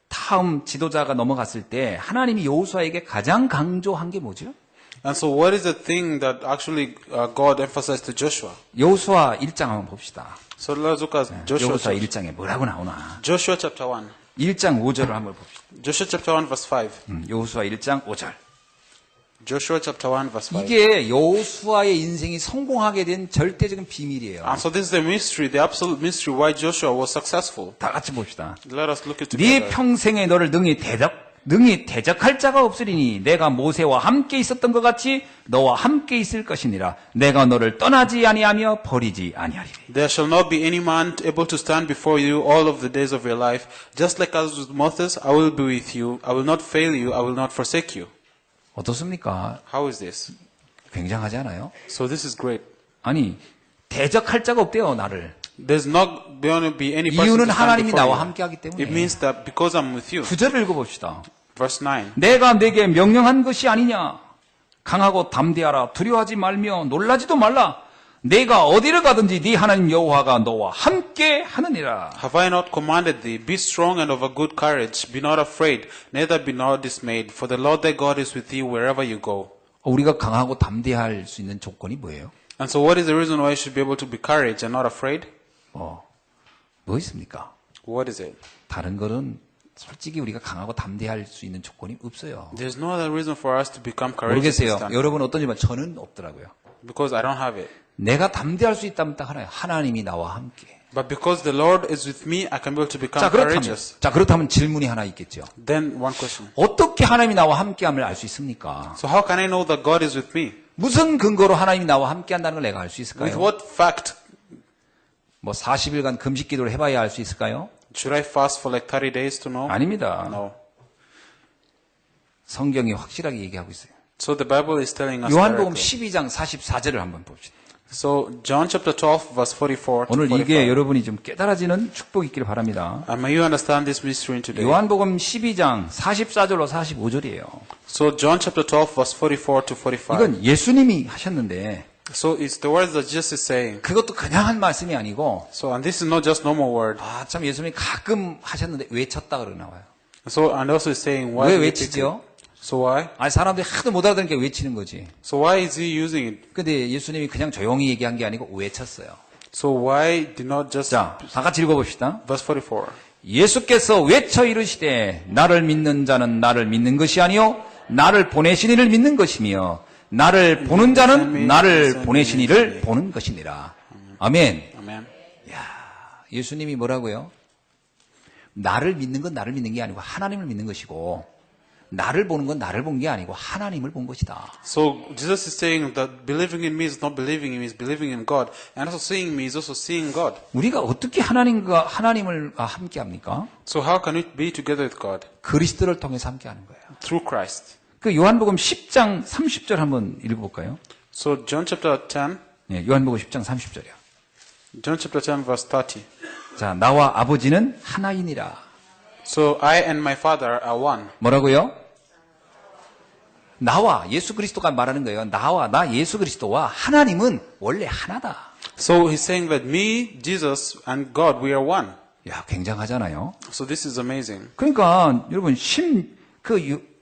다음 지도자가 넘어갔을 때 하나님이 여호수아에게 가장 강조한 게 뭐죠? And so what is the thing that actually God emphasized to Joshua? 여호수아 1장 한번 봅시다. So let's look at 여호수아 1장에 뭐라고 나오나? Joshua chapter 1. 1장 5절을 한번 봅시다. Joshua chapter 1 verse 5. 여호수아 1장 5절. Joshua chapter 1 verse 5. 이게 여호수아의 인생이 성공하게 된 절대적인 비밀이에요. And so this is the mystery, the absolute mystery why Joshua was successful. 다 같이 봅시다. Let us look at it 네 together. 평생에 너를 능히 대적할 자가 없으리니 내가 모세와 함께 있었던 것 같이 너와 함께 있을 것이니라. 내가 너를 떠나지 아니하며 버리지 아니하리니. There shall not be any man able to stand before you all of the days of your life. Just like as with Moses, I will be with you. I will not fail you. I will not forsake you. 어떻습니까? How is this? 굉장하지 않아요? So this is great. 아니 대적할 자가 없대요 나를. There's not going to be any person 이유는 to stand 하나님이 before 나와 you. 함께하기 때문에. It means that because I'm with you. 9절을 읽어봅시다. Verse 9. 내가 내게 명령한 것이 아니냐. 강하고 담대하라. 두려워하지 말며 놀라지도 말라. 내가 어디를 가든지 네 하나님 여호와가 너와 함께 하느니라. Have I not commanded thee? Be strong and of a good courage. Be not afraid, neither be not dismayed. For the Lord thy God is with thee wherever you go. 우리가 강하고 담대할 수 있는 조건이 뭐예요? And so what is the reason why you should be able to be courage and not afraid? 뭐 있습니까? What is it? 다른 거는 솔직히 우리가 강하고 담대할 수 있는 조건이 없어요. There's no other reason for us to become courageous. 모르겠어요. and stand. 여러분 어떤지만 저는 없더라고요. Because I don't have it. 내가 담대할 수 있다면 딱 하나예요. 하나님이 나와 함께. But because the Lord is with me, I can be able to become courageous. 그렇다면 질문이 하나 있겠죠. Then one question. 어떻게 하나님이 나와 함께함을 알 수 있습니까? So how can I know that God is with me? 무슨 근거로 하나님이 나와 함께한다는 걸 내가 알 수 With 있을까요? what fact? 뭐 40일간 금식 기도를 해봐야 알 수 있을까요? Should I fast for like 30 days to know? 아닙니다. No. 성경이 확실하게 얘기하고 있어요. So the Bible is telling us 요한복음 directly. 12장 44절을 한번 봅시다. So John chapter 12 verse 44 to 오늘 45. 이게 여러분이 좀 깨달아지는 축복이 있기를 바랍니다. And may you understand this mystery today. 요한복음 12장 44절로 45절이에요. So John chapter 12 verse 44 to 45. 이건 예수님이 하셨는데 So it's the words that Jesus is saying. 그것도 그냥 한 말씀이 아니고 So and this is not just normal word. 참 예수님이 가끔 하셨는데 외쳤다 그러 나와요. So and also is saying why 왜 did he pick 외치죠? it? So why? 사람들이 하도 못 알아듣으니까 외치는 거지. So why is he using it? 근데 예수님이 그냥 조용히 얘기한 게 아니고 외쳤어요. So why did not just 자, 다 같이 읽어봅시다. verse 44. 예수께서 외쳐 이르시되 나를 믿는 자는 나를 믿는 것이 아니요 나를 보내신 이를 믿는 것이며 나를 보는 자는 나를 보내신 이를 보는 것이니라. 아멘. Amen. 예수님이 뭐라고요? 나를 믿는 건 나를 믿는 게 아니고 하나님을 믿는 것이고 나를 보는 건 나를 본 게 아니고 하나님을 본 것이다. So Jesus is saying that believing in me is not believing in me, is believing in God. And also seeing me is also seeing God. 우리가 어떻게 하나님을 함께 합니까? So how can we be together with God? 그리스도를 통해서 함께 하는 거예요. Through Christ. 그 요한복음 10장 30절 한번 읽어볼까요? So John chapter 10, 네, 요한복음 10장 30절이요. John chapter 10 verse 30. 자, 나와 아버지는 하나이니라. So I and my Father are one. 뭐라고요? 나와 예수 그리스도가 말하는 거예요. 나 예수 그리스도와 하나님은 원래 하나다. So he's saying that me, Jesus, and God, we are one. 야, 굉장하잖아요. So this is amazing. 그러니까 여러분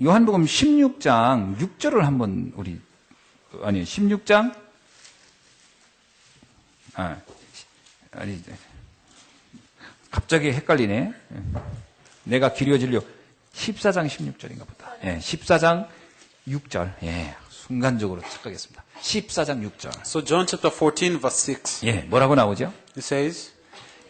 요한복음 16장 6절을 한번 16장 갑자기 헷갈리네. 내가 길이와 진료 14장 16절인가 보다. 14장 6절. 순간적으로 착각했습니다. 14장 6절. So John chapter 14 verse 6. 뭐라고 나오죠? It says,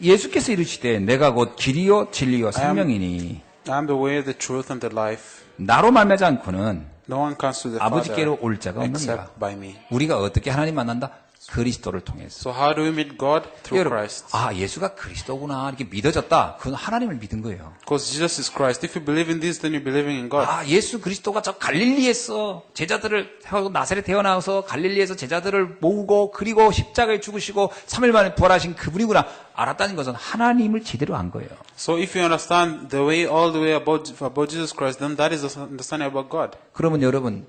예수께서 이르시되 내가 곧 길이요 진리요 생명이니 I am the way, the truth, and the life. 나로 말미암지 않고는 No one comes to the 아버지께로 Father 올 자가 없느니라. except by me. 우리가 어떻게 하나님 만난다? 그리스도를 통해서. So how do we meet God? Through 여러분, Christ. 아 예수가 그리스도구나 이렇게 믿어졌다. 그건 하나님을 믿은 거예요. Because Jesus is Christ. If you believe in this, then you're believing in God. 아 예수 그리스도가 저 갈릴리에서 제자들을 태우고 나사렛에 태어나서 갈릴리에서 제자들을 모으고 그리고 십자가에 죽으시고 3일 만에 부활하신 그분이구나 알았다는 것은 하나님을 제대로 안 거예요. So if you understand the way, all the way about Jesus Christ, then that is understanding about God. 그러면 여러분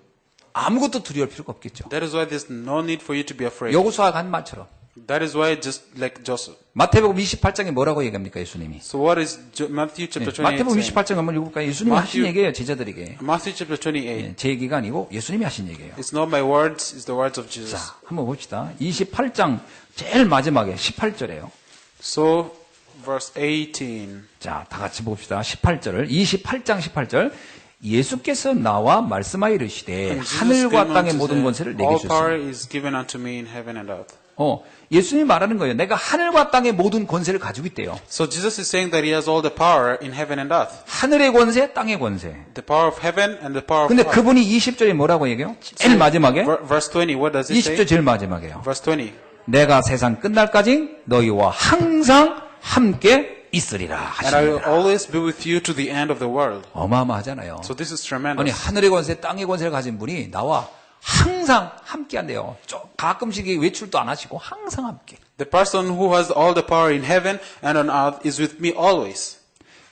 아무것도 두려울 필요가 없겠죠. That is why there's no need for you to be afraid. 여호수아가 한 말처럼 That is why just like Joseph. 마태복음 28장에 뭐라고 얘기합니까 예수님이? So what is Matthew chapter 28 마태복음 saying? 28장 한번 읽어볼까요? 예수님이 하신 얘기예요 제자들에게. Matthew chapter 28. 예, 제 얘기가 아니고 예수님이 하신 얘기예요. It's not my words, it's the words of Jesus. 자, 한번 봅시다. 28장 제일 마지막에 18절이에요. So verse 18. 자, 다 같이 봅시다. 18절을 28장 18절. 예수께서 나와 말씀하여 이르시되 And Jesus 하늘과 came 땅의 unto 모든 them, 권세를 내게 all power 주셨습니다. is given unto me in heaven and earth. 예수님이 말하는 거예요. 내가 하늘과 땅의 모든 권세를 가지고 있대요. So Jesus is saying that he has all the power in heaven and earth. 하늘의 권세, 땅의 권세. The power of heaven and the power of 근데 earth. 그분이 20절에 뭐라고 얘기해요? 제일 마지막에 Verse 20, what does it say? 20절 제일 마지막에요. Verse 20. 내가 세상 끝날까지 너희와 항상 함께 있으리라 And I will 하시니라. always be with you to the end of the world. 어마어마하잖아요. So this is 아니 tremendous. 하늘의 권세, 땅의 권세를 가진 분이 나와 항상 함께한대요. 가끔씩 외출도 안 하시고 항상 함께. The person who has all the power in heaven and on earth is with me always.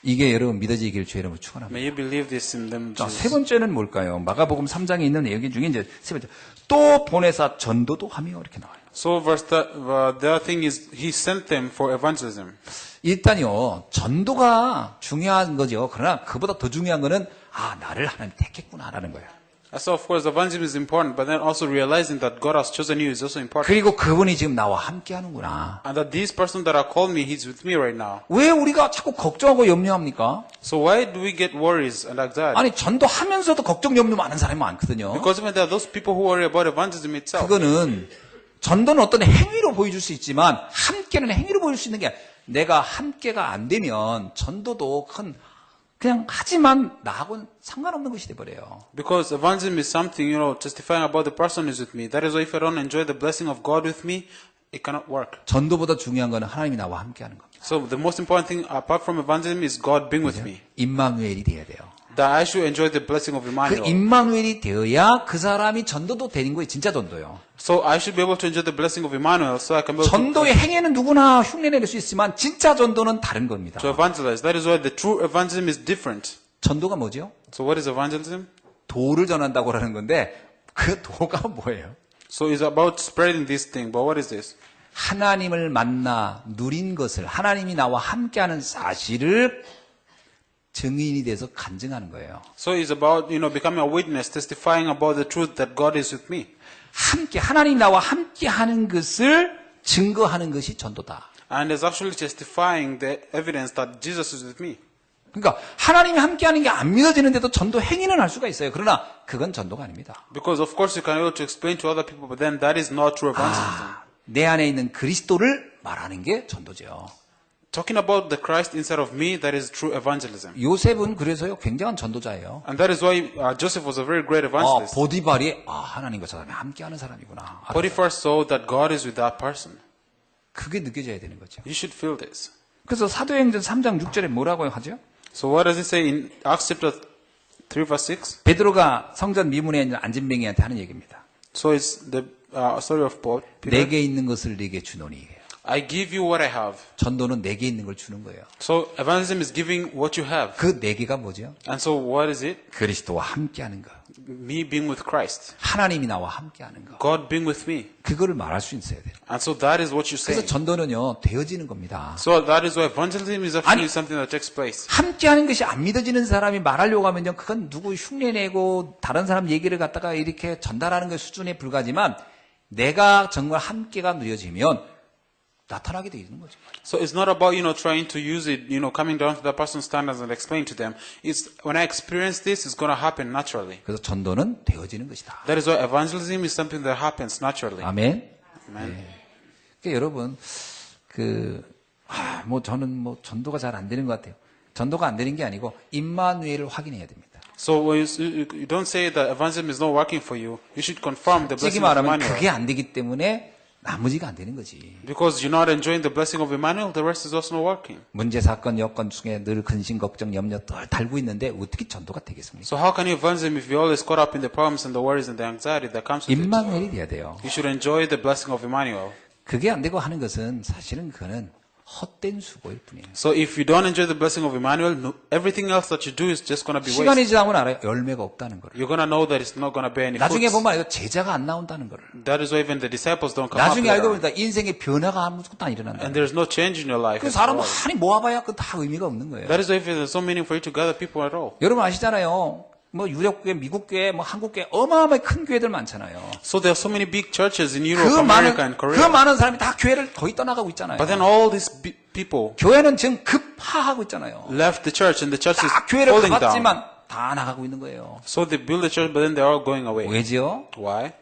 이게 여러분 믿어지길 주의 이름으로 축원합니다. May you believe this in them, 자, 세 Jesus. 번째는 뭘까요? 마가복음 3장에 있는 얘기 중에 이제 세 번째. 또 보내사 전도도 하며 이렇게 나와요. So the other thing is he sent them for evangelism. 일단요, 전도가 중요한 거죠. 그러나 그보다 더 중요한 거는 나를 하나님 택했구나라는 거예요. So of course evangelism is important, but then also realizing that God has chosen you is also important. 그리고 그분이 지금 나와 함께 하는구나. And that this person that are called me, he's with me right now. 왜 우리가 자꾸 걱정하고 염려합니까? So why do we get worries and anxiety? 아니, 전도하면서도 걱정, 염려 많은 사람이 많거든요. Because even there are those people who worry about evangelism itself. 그거는 전도는 어떤 행위로 보여줄 수 있지만 함께는 행위로 보여줄 수 있는 게 아니라 내가 함께가 안 되면 전도도 그냥 하지만 나하고는 상관없는 것이 돼버려요. Because evangelism is something, testifying about the person who's with me. That is why if I don't enjoy the blessing of God with me, it cannot work. 전도보다 중요한 거는 하나님이 나와 함께하는 겁니다. So the most important thing apart from evangelism is God being with me. 임마누엘이 돼야 돼요. That I should enjoy the blessing of 그 Emmanuel. 임마누엘이 되어야 그 사람이 전도도 되는 거예요. 진짜 전도요. So I should be able to enjoy the blessing of Emmanuel so I can be able 전도의 행위는 누구나 흉내낼 수 있지만 진짜 전도는 다른 겁니다. to evangelize. That is why the true evangelism is different. 전도가 뭐죠? So what is evangelism? 도를 전한다고 하는 건데 그 도가 뭐예요? So it's about spreading this thing. But what is this? 하나님을 만나 누린 것을 하나님이 나와 함께하는 사실을 증인이 돼서 간증하는 거예요. So it's about, becoming a witness, testifying about the truth that God is with me. 함께 하나님 나와 함께하는 것을 증거하는 것이 전도다. And it's actually testifying the evidence that Jesus is with me. 그러니까 하나님이 함께하는 게 안 믿어지는데도 전도 행위는 할 수가 있어요. 그러나 그건 전도가 아닙니다. Because of course you can be able to explain to other people, but then that is not true evangelism. 내 안에 있는 그리스도를 말하는 게 전도죠. Talking about the Christ inside of me, that is true evangelism. 요셉은 그래서요 굉장한 전도자예요. And that is why Joseph was a very great evangelist. 보디발이 하나님과 저 사람이 함께하는 사람이구나. Potiphar saw that God is with that person. 그게 느껴져야 되는 거죠. You should feel this. 그래서 사도행전 3장 6절에 뭐라고 하죠? So what does it say in Acts chapter 3 verse 6? 베드로가 성전 미문에 있는 안진뱅이한테 하는 얘기입니다. So it's the story of Paul. Peter. 내게 있는 것을 네게 주노니. I give you what I have. 전도는 내게 있는 걸 주는 거예요. So evangelism is giving what you have. 그 내게가 뭐죠? And so what is it? 그리스도와 함께하는 것. Me being with Christ. 하나님이 나와 함께하는 것. God being with me. 그거를 말할 수 있어야 돼요. And so that is what you say. 그래서 전도는요 되어지는 겁니다. So that is why evangelism is actually 아니, something that takes place. 함께하는 것이 안 믿어지는 사람이 말하려고 하면요 그건 누구 흉내내고 다른 사람 얘기를 갖다가 이렇게 전달하는 것 수준에 불과하지만 내가 정말 함께가 누려지면 나타나게 되어 있는 거죠. So it's not about, trying to use it, coming down to that person's standards and explain to them. It's when I experience this, it's going to happen naturally. 그래서 전도는 되어지는 것이다. That is why evangelism is something that happens naturally. 아멘. Amen. 그러니까 여러분 뭐 저는 뭐 전도가 잘 안 되는 것 같아요. 전도가 안 되는 게 아니고 임마누엘을 확인해야 됩니다. So when you don't say that evangelism is not working for you. You should confirm the 솔직히 blessing of 말하면 Emmanuel. 그게 안 되기 때문에 나머지가 안 되는 거지. Because you're not enjoying the blessing of Emmanuel, the rest is also not working. 문제, 사건, 여건 중에 늘 근심, 걱정, 염려 늘 달고 있는데 어떻게 전도가 되겠습니까? So how can you evangelism if you're always caught up in the problems and the worries and the anxiety that comes with it? 임마누엘이 돼야 돼요. You should enjoy the blessing of Emmanuel. 그게 안 되고 하는 것은 사실은 그거는 헛된 수고일 뿐이에요. So if you don't enjoy the blessing of Emmanuel, everything else that you do is just going to be waste. 시간이 지나면 알아요. 열매가 없다는 거를. You're going to know that it's not going to bear any 나중에 fruits. 보면 알아요. 제자가 안 나온다는 거를. That is why even the disciples don't come up 나중에 알고 later. 보니까 인생의 변화가 아무것도 안 일어난다. And there's no change in your life. 그 at 사람 all. 많이 모아봐야 그 다 의미가 없는 거예요. That is why there's so meaning for you to gather people at all. 여러분 아시잖아요. 뭐 유럽교회, 미국교회, 뭐 한국교회 어마어마하게 큰 교회들 많잖아요. So there are so many big churches in 그 Europe, 많은 America, and 그 Korea. 많은 사람이 다 교회를 거의 떠나가고 있잖아요. But then all these people 교회는 지금 급파하고 있잖아요. left the church, and the church is 다 교회를 falling down. 가봤지만 다 나가고 있는 거예요. So they build the church, but then they're all going away. 왜죠? Why?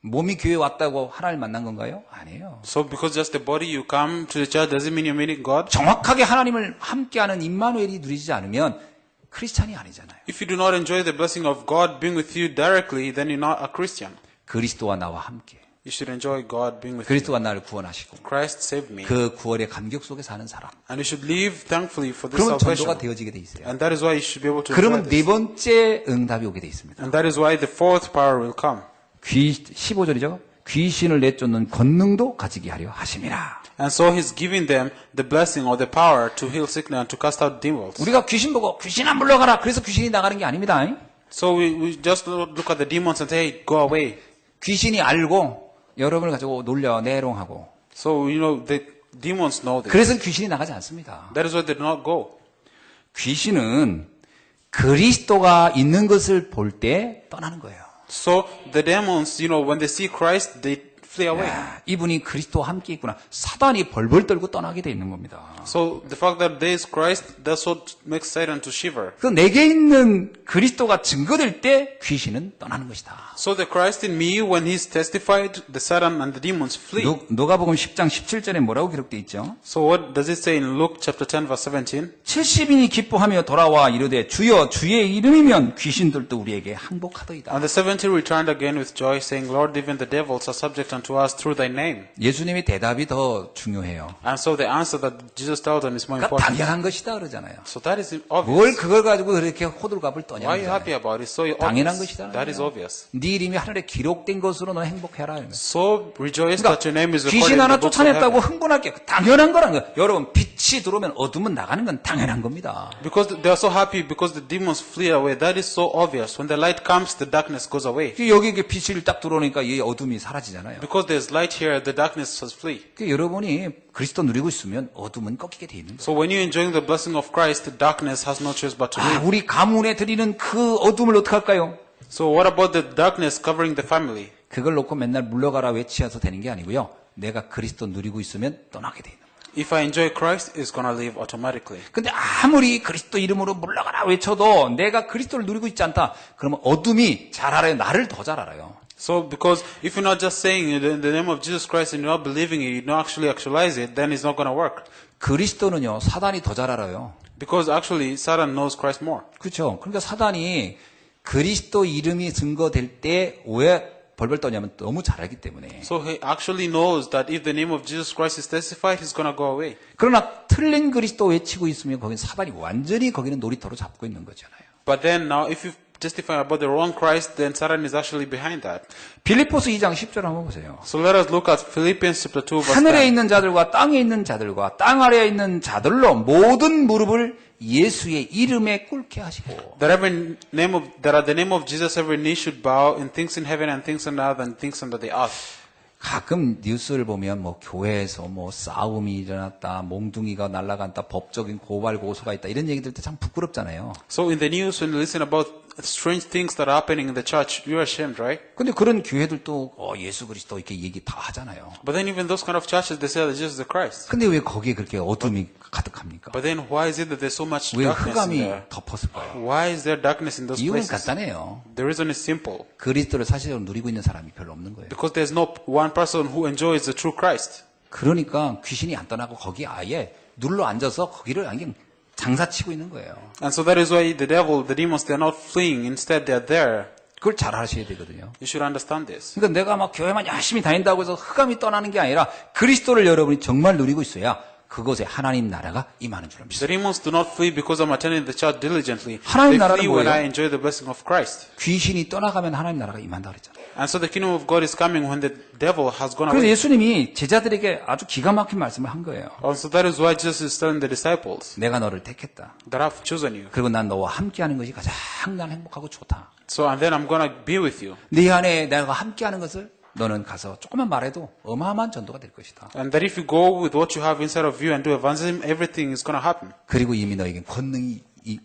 몸이 교회 왔다고 하나님 만난 건가요? 아니에요. So because just the body you come to the church doesn't mean you're meeting God. 정확하게 하나님을 함께하는 임마누엘이 누리지 않으면 크리스찬이 아니잖아요. If you do not enjoy the blessing of God being with you directly, then you're not a Christian. 그리스도와 나와 함께. You should enjoy God being with you. 그리스도가 나를 구원하시고 Christ saved me. 그 구원의 감격 속에 사는 사람. And you should live thankfully for this 그러면 salvation. 전도가 되어지게 돼 있어요. And that is why you should be able to 그러면 enjoy 네 this. 번째 응답이 오게 돼 있습니다. And that is why the fourth power will come. 15절이죠. 귀신을 내쫓는 권능도 가지게 하려 하심이라. And so he's giving them the blessing or the power to heal sickness and to cast out demons. 우리가 귀신 보고 귀신 안 물러가라. 그래서 귀신이 나가는 게 아닙니다. So we just look at the demons and say, hey, go away. 귀신이 알고 여러분을 가지고 놀려 내롱하고. So, the demons know this. 그래서 귀신이 나가지 않습니다. That is why they do not go. 귀신은 그리스도가 있는 것을 볼 때 떠나는 거예요. So the demons, when they see Christ, they flee away. 야, 이분이 그리스도와 함께 있구나. 사단이 벌벌 떨고 떠나게 돼 있는 겁니다. So the fact that there is Christ, that's what makes Satan to shiver. 그 내게 있는 그리스도가 증거될 때 귀신은 떠나는 것이다. So the Christ in me, when he's testified, the Satan and the demons flee. 누가복음 10장 17절에 뭐라고 기록되어 있죠? So what does it say in Luke chapter 10 verse 17? 70인이 기뻐하며 돌아와 이르되 주여 주의 이름이면 귀신들도 우리에게 항복하더이다. And the 70 returned again with joy, saying, Lord, even the devils are subject unto us through thy name. 예수님의 대답이 더 중요해요. And so the answer that Jesus tells them is more 그러니까 important. 당연한 것이다 그러잖아요. So that is 뭘 obvious. 그걸 가지고 그렇게 호들갑을 떠냐. Why are you happy about it? So 당연한 obvious. 것이다. That is obvious. 네 이름이 하늘에 기록된 것으로 너 행복해라. So rejoice 그러니까 that your name is recorded 귀신 in 하나 the books of 쫓아냈다고 heaven. 흥분할 게 당연한 거라는 거예요. 여러분 빛이 들어오면 어둠은 나가는 건 당연한 겁니다. Because they are so happy because the demons flee away. That is so obvious. When the light comes, the darkness goes away. 여기 이게 빛이 딱 들어오니까 이 어둠이 사라지잖아요. Because there's light here, the darkness has flee. 여러분이 그리스도 누리고 있으면 어둠은 꺾이게 돼 있는 거예요. So when you're enjoying the blessing of Christ, the darkness has no choice but to leave. 우리 가문에 드리는 그 어둠을 어떻게 할까요? So what about the darkness covering the family? 그걸 놓고 맨날 물러가라 외치어서 되는 게 아니고요. 내가 그리스도 누리고 있으면 떠나게 돼 있는 거예요. If I enjoy Christ, it's going to leave automatically. 근데 아무리 그리스도 이름으로 물러가라 외쳐도 내가 그리스도를 누리고 있지 않다. 그러면 어둠이 잘 알아요. 나를 더 잘 알아요. So because if you're not just saying it in the name of Jesus Christ and you're not believing it, you don't actually actualize it, then it's not going to work. 그리스도는요. 사단이 더 잘 알아요. Because actually Satan knows Christ more. 그렇죠. 그러니까 사단이 그리스도 이름이 증거될 때 왜 벌벌 떠냐면 너무 잘 알기 때문에. So he actually knows that if the name of Jesus Christ is testified, he's going to go away. 그러나 틀린 그리스도 외치고 있으면 거긴 사단이 완전히 거기는 놀이터로 잡고 있는 거잖아요. But then now if you testify about the wrong Christ, then Satan is actually behind that. 빌립보서 2장 10절 한번 보세요. So let us look at Philippians chapter 2 verse 하늘에 10. 있는 자들과 땅에 있는 자들과 땅 아래에 있는 자들로 모든 무릎을 예수의 이름에 꿇게 하시고. That at the name of Jesus every knee should bow in things in heaven and things on earth and things under the earth. 가끔 뉴스를 보면 뭐 교회에서 뭐 싸움이 일어났다, 몽둥이가 날아간다, 법적인 고발 고소가 있다 이런 얘기 들을 때 참 부끄럽잖아요. So in the news when you listen about strange things that are happening in the church, you're ashamed, right? 근데 그런 교회들도 예수 그리스도 이렇게 얘기 다 하잖아요. But then even those kind of churches, they say that Jesus is the Christ. 근데 왜 거기에 그렇게 어둠이 가득합니까? But then why is it that there's so much 왜 darkness in 흑암이 there? 덮었을까요? Why is there darkness in those 이유는 places? 간단해요. The reason is simple. 그리스도를 사실적으로 누리고 있는 사람이 별로 없는 거예요. Because there's no one person who enjoys the true Christ. 그러니까 귀신이 안 떠나고 거기 아예 눌러 앉아서 거기를 그냥 장사치고 있는 거예요. And so that is why the devil, the demons, they're not fleeing. Instead, they're there. 그걸 잘 아셔야 되거든요. You should understand this. 그러니까 내가 막 교회만 열심히 다닌다고 해서 흑암이 떠나는 게 아니라 그리스도를 여러분이 정말 누리고 있어야 그곳에 하나님 나라가 임하는 줄 The 믿습니다. demons do not flee because I'm attending the church diligently. 하나님 They 나라는 flee when 뭐예요? I enjoy the blessing of Christ. 귀신이 떠나가면 하나님 나라가 임한다 그랬잖아요. And so the kingdom of God is coming when the devil has gone 그래서 away. 예수님이 제자들에게 아주 기가 막힌 말씀을 한 거예요. And so that is why Jesus is telling the disciples 내가 너를 택했다. that I've chosen you. 그리고 난 너와 함께하는 것이 가장 난 행복하고 좋다. So and then I'm going to be with you. 네 안에 내가 함께하는 것을 너는 가서 조금만 말해도 어마어마한 전도가 될 것이다. And that if you go with what you have inside of you and do evangelism, everything is going to happen. 그리고 이미 너에게 권능이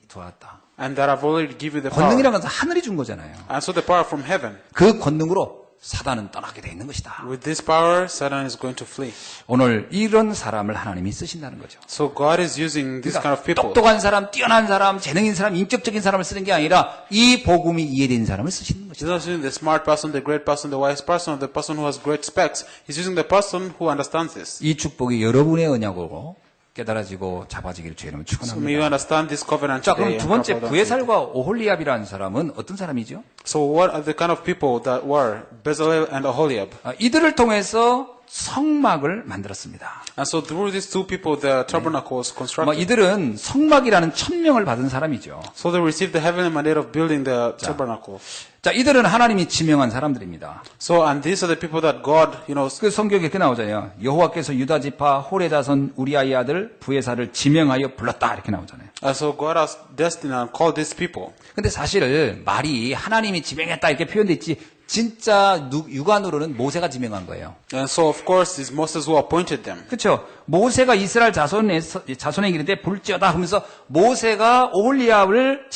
들어왔다. And that I've already given you the power. 권능이라는 것은 하늘이 준 거잖아요. And so the power from heaven. 그 권능으로 사단은 떠나게 돼 있는 것이다. With this power, Satan is going to flee. 오늘 이런 사람을 하나님이 쓰신다는 거죠. So God is using this kind of 그러니까 people. 똑똑한 사람, 뛰어난 사람, 재능 있는 사람, 인격적인 사람을 쓰는 게 아니라 이 복음이 이해되는 사람을 쓰시는 He's 것이다. not using the smart person, the great person, the wise person, or the person who has great specs. He's using the person who understands this. 이 축복이 여러분의 언약으로 깨달아지고 잡아지기를 주의 이름으로 So may you 축원합니다. understand this covenant 자, today. 그럼 두 and 번째 proper doctrine. 부에살과 오홀리압이라는 사람은 어떤 사람이죠? So what are the kind of people that were Bezalel and Aholiab? 이들을 통해서 성막을 만들었습니다. And so through these two people, the tabernacle was constructed. 이들은 성막이라는 천명을 받은 사람이죠. So they received the heavenly mandate of building the tabernacle. 자, 이들은 하나님이 지명한 사람들입니다. So, and these are the people that God, 그 성경에 이렇게 나오잖아요. 여호와께서 유다 지파 홀의 자손 우리아의 아들 부에사를 지명하여 불렀다 이렇게 나오잖아요. and so God has destined and called these people. 근데 사실 말이 하나님이 지명했다 이렇게 표현돼 있지 진짜 육안으로는 모세가 지명한 거예요. And so, of course, it's Moses who appointed them. 그렇죠. 모세가 이스라엘 자손의 길인데 볼지어다 하면서 모세가 오홀리압을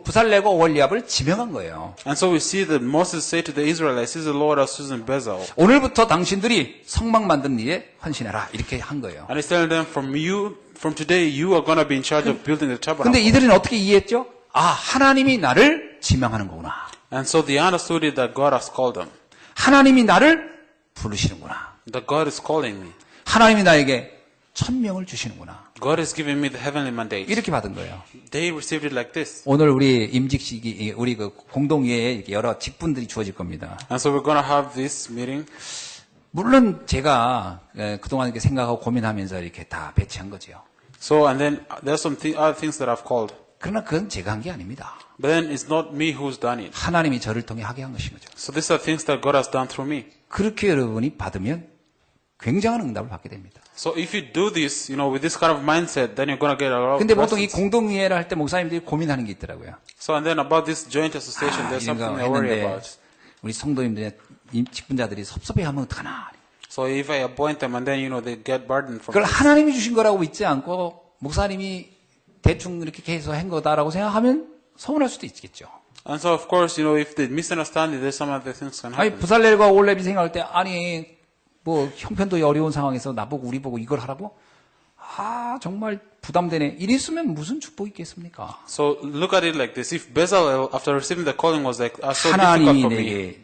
부살레고 오홀리압을 지명한 거예요. And so we see that Moses said to the Israelites, "This is the Lord has chosen Bezalel." 오늘부터 당신들이 성막 만드는 일에 헌신해라 이렇게 한 거예요. And he's telling them, from today, you are going to be in charge of building the tabernacle. 근데 이들은 어떻게 이해했죠? 아, 하나님이 나를 지명하는 거구나. And so they understood it that God has called them. 하나님이 나를 부르시는구나. That God is calling me. 하나님이 나에게 천명을 주시는구나. God is giving me the heavenly mandate. 이렇게 받은 거예요. They received it like this. 오늘 우리 임직식이 우리 그 공동회에 이렇게 여러 직분들이 주어질 겁니다. And so we're going to have this meeting. 물론 제가 그동안 이렇게 생각하고 고민하면서 이렇게 다 배치한 거죠. So, and then there's some other things that I've called. 그러나 그건 제가 한 게 아닙니다. But then it's not me who's done it. 하나님이 저를 통해 하게 한 것인 거죠. So these are things that God has done through me. 그렇게 여러분이 받으면 굉장한 응답을 받게 됩니다. So if you do this, with this kind of mindset, then you're going to get a lot of 근데 보통 이 blessings. 공동회를 할 때 목사님들이 고민하는 게 있더라고요. So and then about this joint association, there's 이런 거 something I worry 했는데 about. 우리 성도님들, 직분자들이 섭섭해하면 어떡하나. So if I appoint them and then, they get burdened from 그걸 this. 하나님이 주신 거라고 믿지 않고 목사님이 대충 이렇게 해서 한 거다라고 생각하면 서운할 수도 있겠죠. And so of course, if they misunderstand it, there's some other things can 아니 happen. 부살렐과 올렙이 생각할 때 아니 뭐 형편도 어려운 상황에서 나보고 우리 보고 이걸 하라고? 아 정말 부담되네. 이랬으면 무슨 축복이 있겠습니까? So look at it like this. If Bezalel, after receiving the calling, was like, so difficult 하나님이 for me, 내게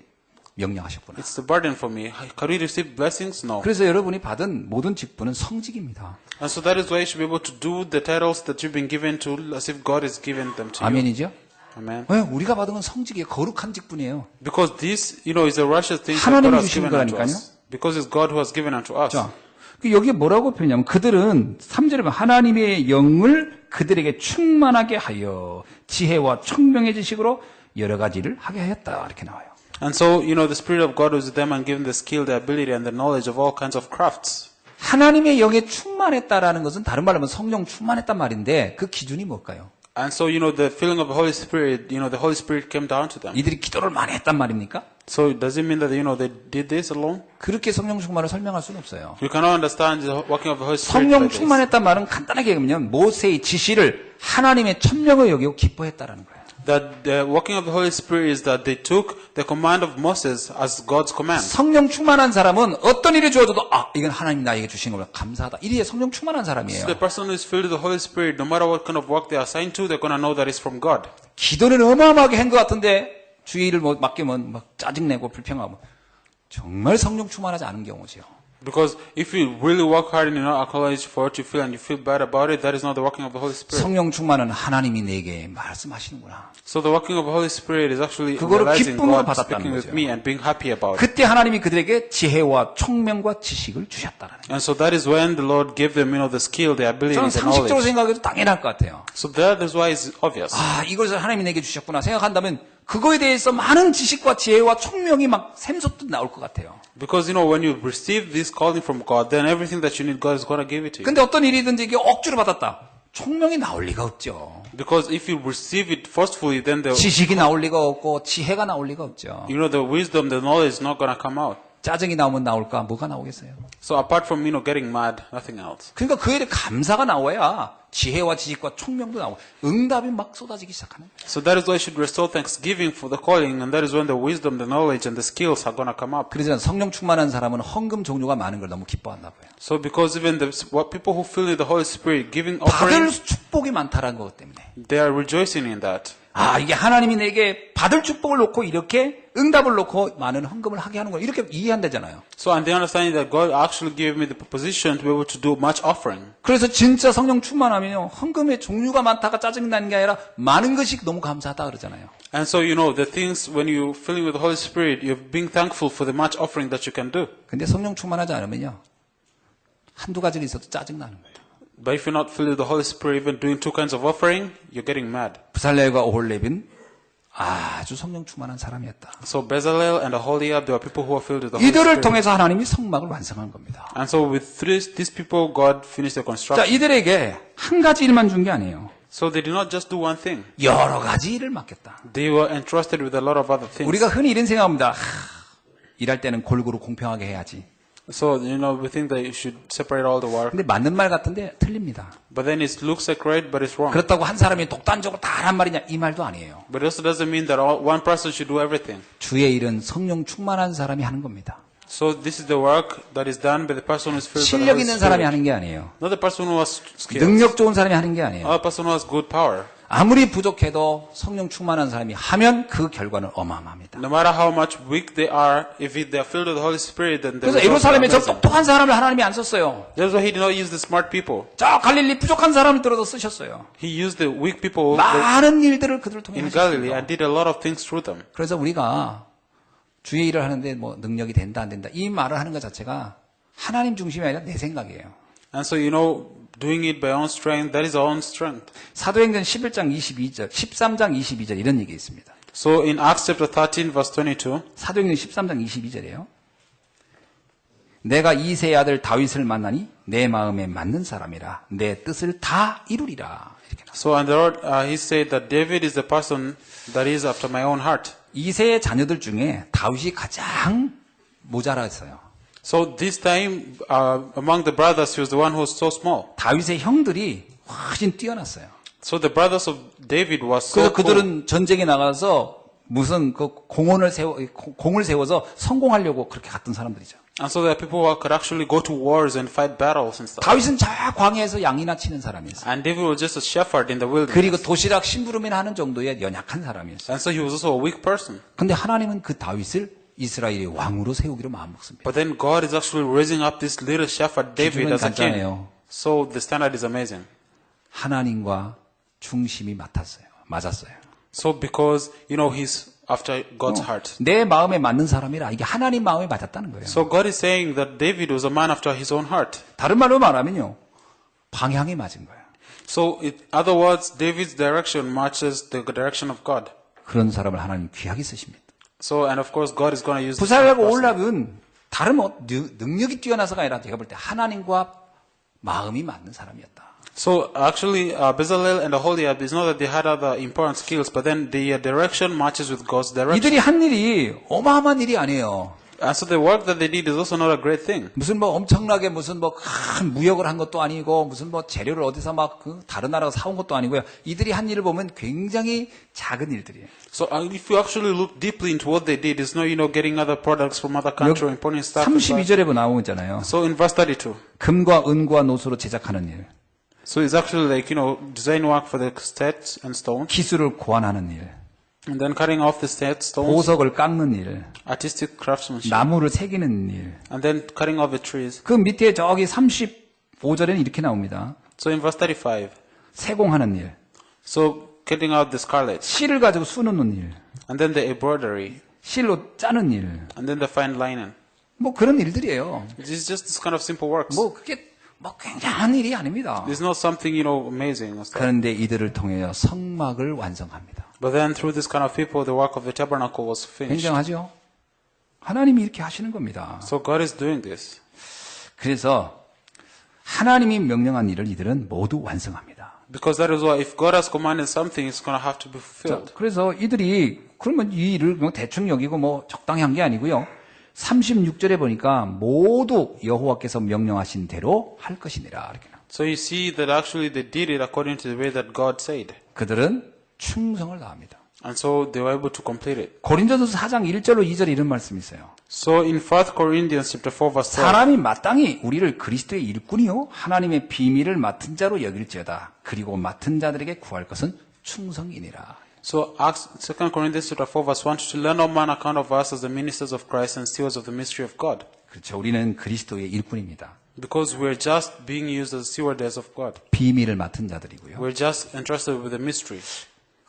명령하셨구나. it's the burden for me. Can we receive blessings? No. 그래서 여러분이 받은 모든 직분은 성직입니다. And so that is why you should be able to do the titles that you've been given to as if God is giving them to you. 아멘이죠? Amen. 왜? 우리가 받은 건 성직이에요. 거룩한 직분이에요. Because this, is a righteous thing that 하나님이 God has 주신 given unto 거라니까요. us. Because it's God who has given unto us. 자, 여기에 뭐라고 표현하냐면 그들은 3절에 보면 하나님의 영을 그들에게 충만하게 하여 지혜와 총명의 지식으로 여러 가지를 하게 하였다. 이렇게 나와요. And so, the Spirit of God was with them and given the skill, the ability, and the knowledge of all kinds of crafts. 하나님의 영에 충만했다라는 것은 다른 말로 하면 성령 충만했단 말인데 그 기준이 뭘까요? And so, the filling of the Holy Spirit, the Holy Spirit came down to them. 이들이 기도를 많이 했단 말입니까? So does it mean that, they did this alone? 그렇게 성령 충만을 설명할 수는 없어요. You cannot understand the working of the Holy Spirit 성령 by this. 충만했단 말은 간단하게 얘기하면 모세의 지시를 하나님의 천명을 여기고 기뻐했다라는 거예요. That the working of the Holy Spirit is that they took the command of Moses as God's command. 성령 충만한 사람은 어떤 일이 주어져도 아 이건 하나님 나에게 주신 거라 감사하다. 이게 성령 충만한 사람이에요. So the person who is filled with the Holy Spirit, no matter what kind of work they are assigned to, they're going to know that it's from God. 기도는 어마어마하게 한 것 같은데 주의를 맡기면 막 짜증내고 불평하고 정말 성령 충만하지 않은 경우죠. Because if you really work hard and you not acknowledge for what you feel and you feel bad about it, that is not the working of the Holy Spirit. 성령 충만은 하나님이 내게 말씀하시는구나. So the working of the Holy Spirit is actually 그거를 realizing 기쁨으로 God 받았다는 speaking with 거죠. me and being happy about it. 그때 하나님이 그들에게 지혜와 총명과 지식을 주셨다는 거예요. And so that is when the Lord gave them, the skill, the ability, 저는 the 상식적으로 knowledge. 생각해도 당연할 것 같아요. So that is why it's obvious. 아, 이것을 하나님이 내게 주셨구나 생각한다면 그거에 대해서 많은 지식과 지혜와 총명이 막 샘솟듯 나올 것 같아요. Because, when you receive this calling from God, then everything that you need, God is going to give it to you. 근데 어떤 일이든지 이게 억지로 받았다. 총명이 나올 리가 없죠. Because if you receive it forcefully, then 지식이 나올 리가 없고 지혜가 나올 리가 없죠. the wisdom, the knowledge is not going to come out. 짜증이 나오면 나올까? 뭐가 나오겠어요? So apart from, getting mad, nothing else. 그러니까 그 일에 감사가 나와야 지혜와 지식과 총명도 나오고 응답이 막 쏟아지기 시작하는 거예요. So that is why you should restore thanksgiving for the calling, and that is when the wisdom, the knowledge, and the skills are going to come up. 그래서 성령 충만한 사람은 헌금 종류가 많은 걸 너무 기뻐한다 봐요. So because even what people who feel the Holy Spirit giving 받을 offerings, 축복이 많다라는 것 때문에. they are rejoicing in that. 아, 이게 하나님이 내게 받을 축복을 놓고 이렇게 응답을 놓고 많은 헌금을 하게 하는 거 이렇게 이해한다잖아요. So and they understanding that God actually gave me the position to be able to do much offering. 그래서 진짜 성령 충만하면요. 헌금의 종류가 많다가 짜증나는 게 아니라 많은 것이 너무 감사하다 그러잖아요. And so, the things when you filling with the Holy Spirit, you're being thankful for the much offering that you can do. 근데 성령 충만하지 않으면요. 한두 가지가 있어도 짜증나는 거예요. But if you're not filled with the Holy Spirit, even doing two kinds of offering, you're getting mad. 부살렐과 오홀렙은 아주 성령 충만한 사람이었다. So Bezalel and Aholiab, they are people who are filled with the Holy 이들을 Spirit. 통해서 하나님이 성막을 완성한 겁니다. And so with these people, God finished the 자, construction. 이들에게 한 가지 일만 준 게 아니에요. So they did not just do one thing. 여러 가지 일을 맡겼다. They were entrusted with a lot of other things. 우리가 흔히 이런 생각합니다. 일할 때는 골고루 공평하게 해야지. So, we think that you should separate all the work. 근데 맞는 말 같은데 틀립니다. But then it looks like right, but it's wrong. 그렇다고 한 사람이 독단적으로 다 하란 말이냐 이 말도 아니에요. But it also doesn't mean that one person should do everything. 주의 일은 성령 충만한 사람이 하는 겁니다. So this is the work that is done by the person who is filled with the 실력 Holy 있는 사람이 Spirit. 하는 게 아니에요. Not the person who has skills. 능력 좋은 사람이 하는 게 아니에요. Not the person who has good power. 아무리 부족해도 성령 충만한 사람이 하면 그 결과는 어마어마합니다. No matter how much weak they are, if they are filled with the Holy Spirit, then the 그래서 results are 예루살렘에 저 amazing. 똑똑한 사람을 하나님이 안 썼어요. That's why He did not use the smart people. 저 갈릴리 부족한 사람을 들어서 쓰셨어요. He used the weak people 많은 일들을 그들을 통해 in Galilee 하셨습니다. and did a lot of things through them. 그래서 우리가 주의 일을 하는데 뭐 능력이 된다 안 된다 이 말을 하는 것 자체가 하나님 중심이 아니라 내 생각이에요. And so, doing it by own strength, that is our own strength. 사도행전 11장 22절, 13장 22절 이런 얘기 있습니다. So in Acts chapter 13, verse 22, 사도행전 13장 22절이에요. 내가 이새의 아들 다윗을 만나니 내 마음에 맞는 사람이라 내 뜻을 다 이루리라. 이렇게 나와요. so and the Lord, He said that David is the person that is after my own heart. 이새의 자녀들 중에 다윗이 가장 모자랐어요. So this time, among the brothers, he was the one who was so small. 다윗의 형들이 훨씬 뛰어났어요. So the brothers of David was 그래서 so cool. 그들은 전쟁에 나가서 무슨 그 공을 세워서 성공하려고 그렇게 갔던 사람들이죠. And so there are people who could actually go to wars and fight battles and stuff. 다윗은 저 광야에서 양이나 치는 사람이었어요. And David was just a shepherd in the wilderness. 그리고 도시락 심부름이나 하는 정도의 연약한 사람이었어요. And so he was also a weak person. 근데 하나님은 그 다윗을 이스라엘의 왕으로 세우기로 마음먹습니다. But then God is actually raising up this little shepherd David 기준은 as a king. 간단해요. So the standard is amazing. 하나님과 중심이 맞았어요. So because, he's after God's heart. 내 마음에 맞는 사람이라 이게 하나님 마음에 맞았다는 거예요. So God is saying that David was a man after his own heart. 다른 말로 말하면요. 방향이 맞은 거예요. So in other words, David's direction matches the direction of God. 그런 사람을 하나님 귀하게 쓰십니다. So, and of course, God is going to use this 부살하고 person. 올랍은 다른 능력이 뛰어나서가 아니라 제가 볼 때 하나님과 마음이 맞는 사람이었다. So actually, Bezalel and Aholiab is not that they had other important skills, but then the direction matches with God's direction. 이들이 한 일이 어마어마한 일이 아니에요. And so the work that they did is also not a great thing. 무슨 뭐 엄청나게 무슨 뭐 큰 무역을 한 것도 아니고 무슨 뭐 재료를 어디서 막 그 다른 나라가 사온 것도 아니고요. 이들이 한 일을 보면 굉장히 작은 일들이에요. So if you actually look deeply into what they did, it's not, getting other products from other countries, importing stuff. 32절에 나오고 있잖아요. So in verse 32. 금과 은과 노수로 제작하는 일, So it's actually like, design work for the sets and stones. 기술을 고안하는 일, And then cutting off the stones, 보석을 깎는 일, artistic craftsmanship. 나무를 새기는 일. And then cutting off the trees. 그 밑에 저기 35절에는 이렇게 나옵니다. So in verse 35, 세공하는 일, so cutting out the scarlet. 실을 가지고 수놓는 일, And then the embroidery. 실로 짜는 일. And then the fine linen. 뭐 그런 일들이에요. This is just this kind of simple works. 뭐 그게 뭐 굉장한 일이 아닙니다. It's not something, amazing or stuff. 그런데 이들을 통해 성막을 완성합니다. But then through this kind of people, the work of the tabernacle was finished. 굉장하죠? 하나님이 이렇게 하시는 겁니다. So God is doing this. 그래서 하나님이 명령한 일을 이들은 모두 완성합니다. Because that is why if God has commanded something, it's going to have to be fulfilled. 그래서 이들이 그러면 이 일을 뭐 대충 여기고 뭐 적당히 한 게 아니고요. 36절에 보니까 모두 여호와께서 명령하신 대로 할 것이니라. 이렇게 나와요. So you see that actually they did it according to the way that God said. 그들은 충성을 다합니다. And so they were able to complete it. 고린도전서 4장 1절로 2절에 이런 말씀이 있어요. So in 1 Corinthians chapter 4 verse 12, 사람이 마땅히 우리를 그리스도의 일꾼이요 하나님의 비밀을 맡은 자로 여길지어다. 그리고 맡은 자들에게 구할 것은 충성이니라. so 2 Corinthians chapter 4 verse 1, to learn no man account of us as the ministers of Christ and stewards of the mystery of God. 그렇죠. 우리는 그리스도의 일꾼입니다. Because we're just being used as stewardess of God. 비밀을 맡은 자들이고요. We're just entrusted with the mystery.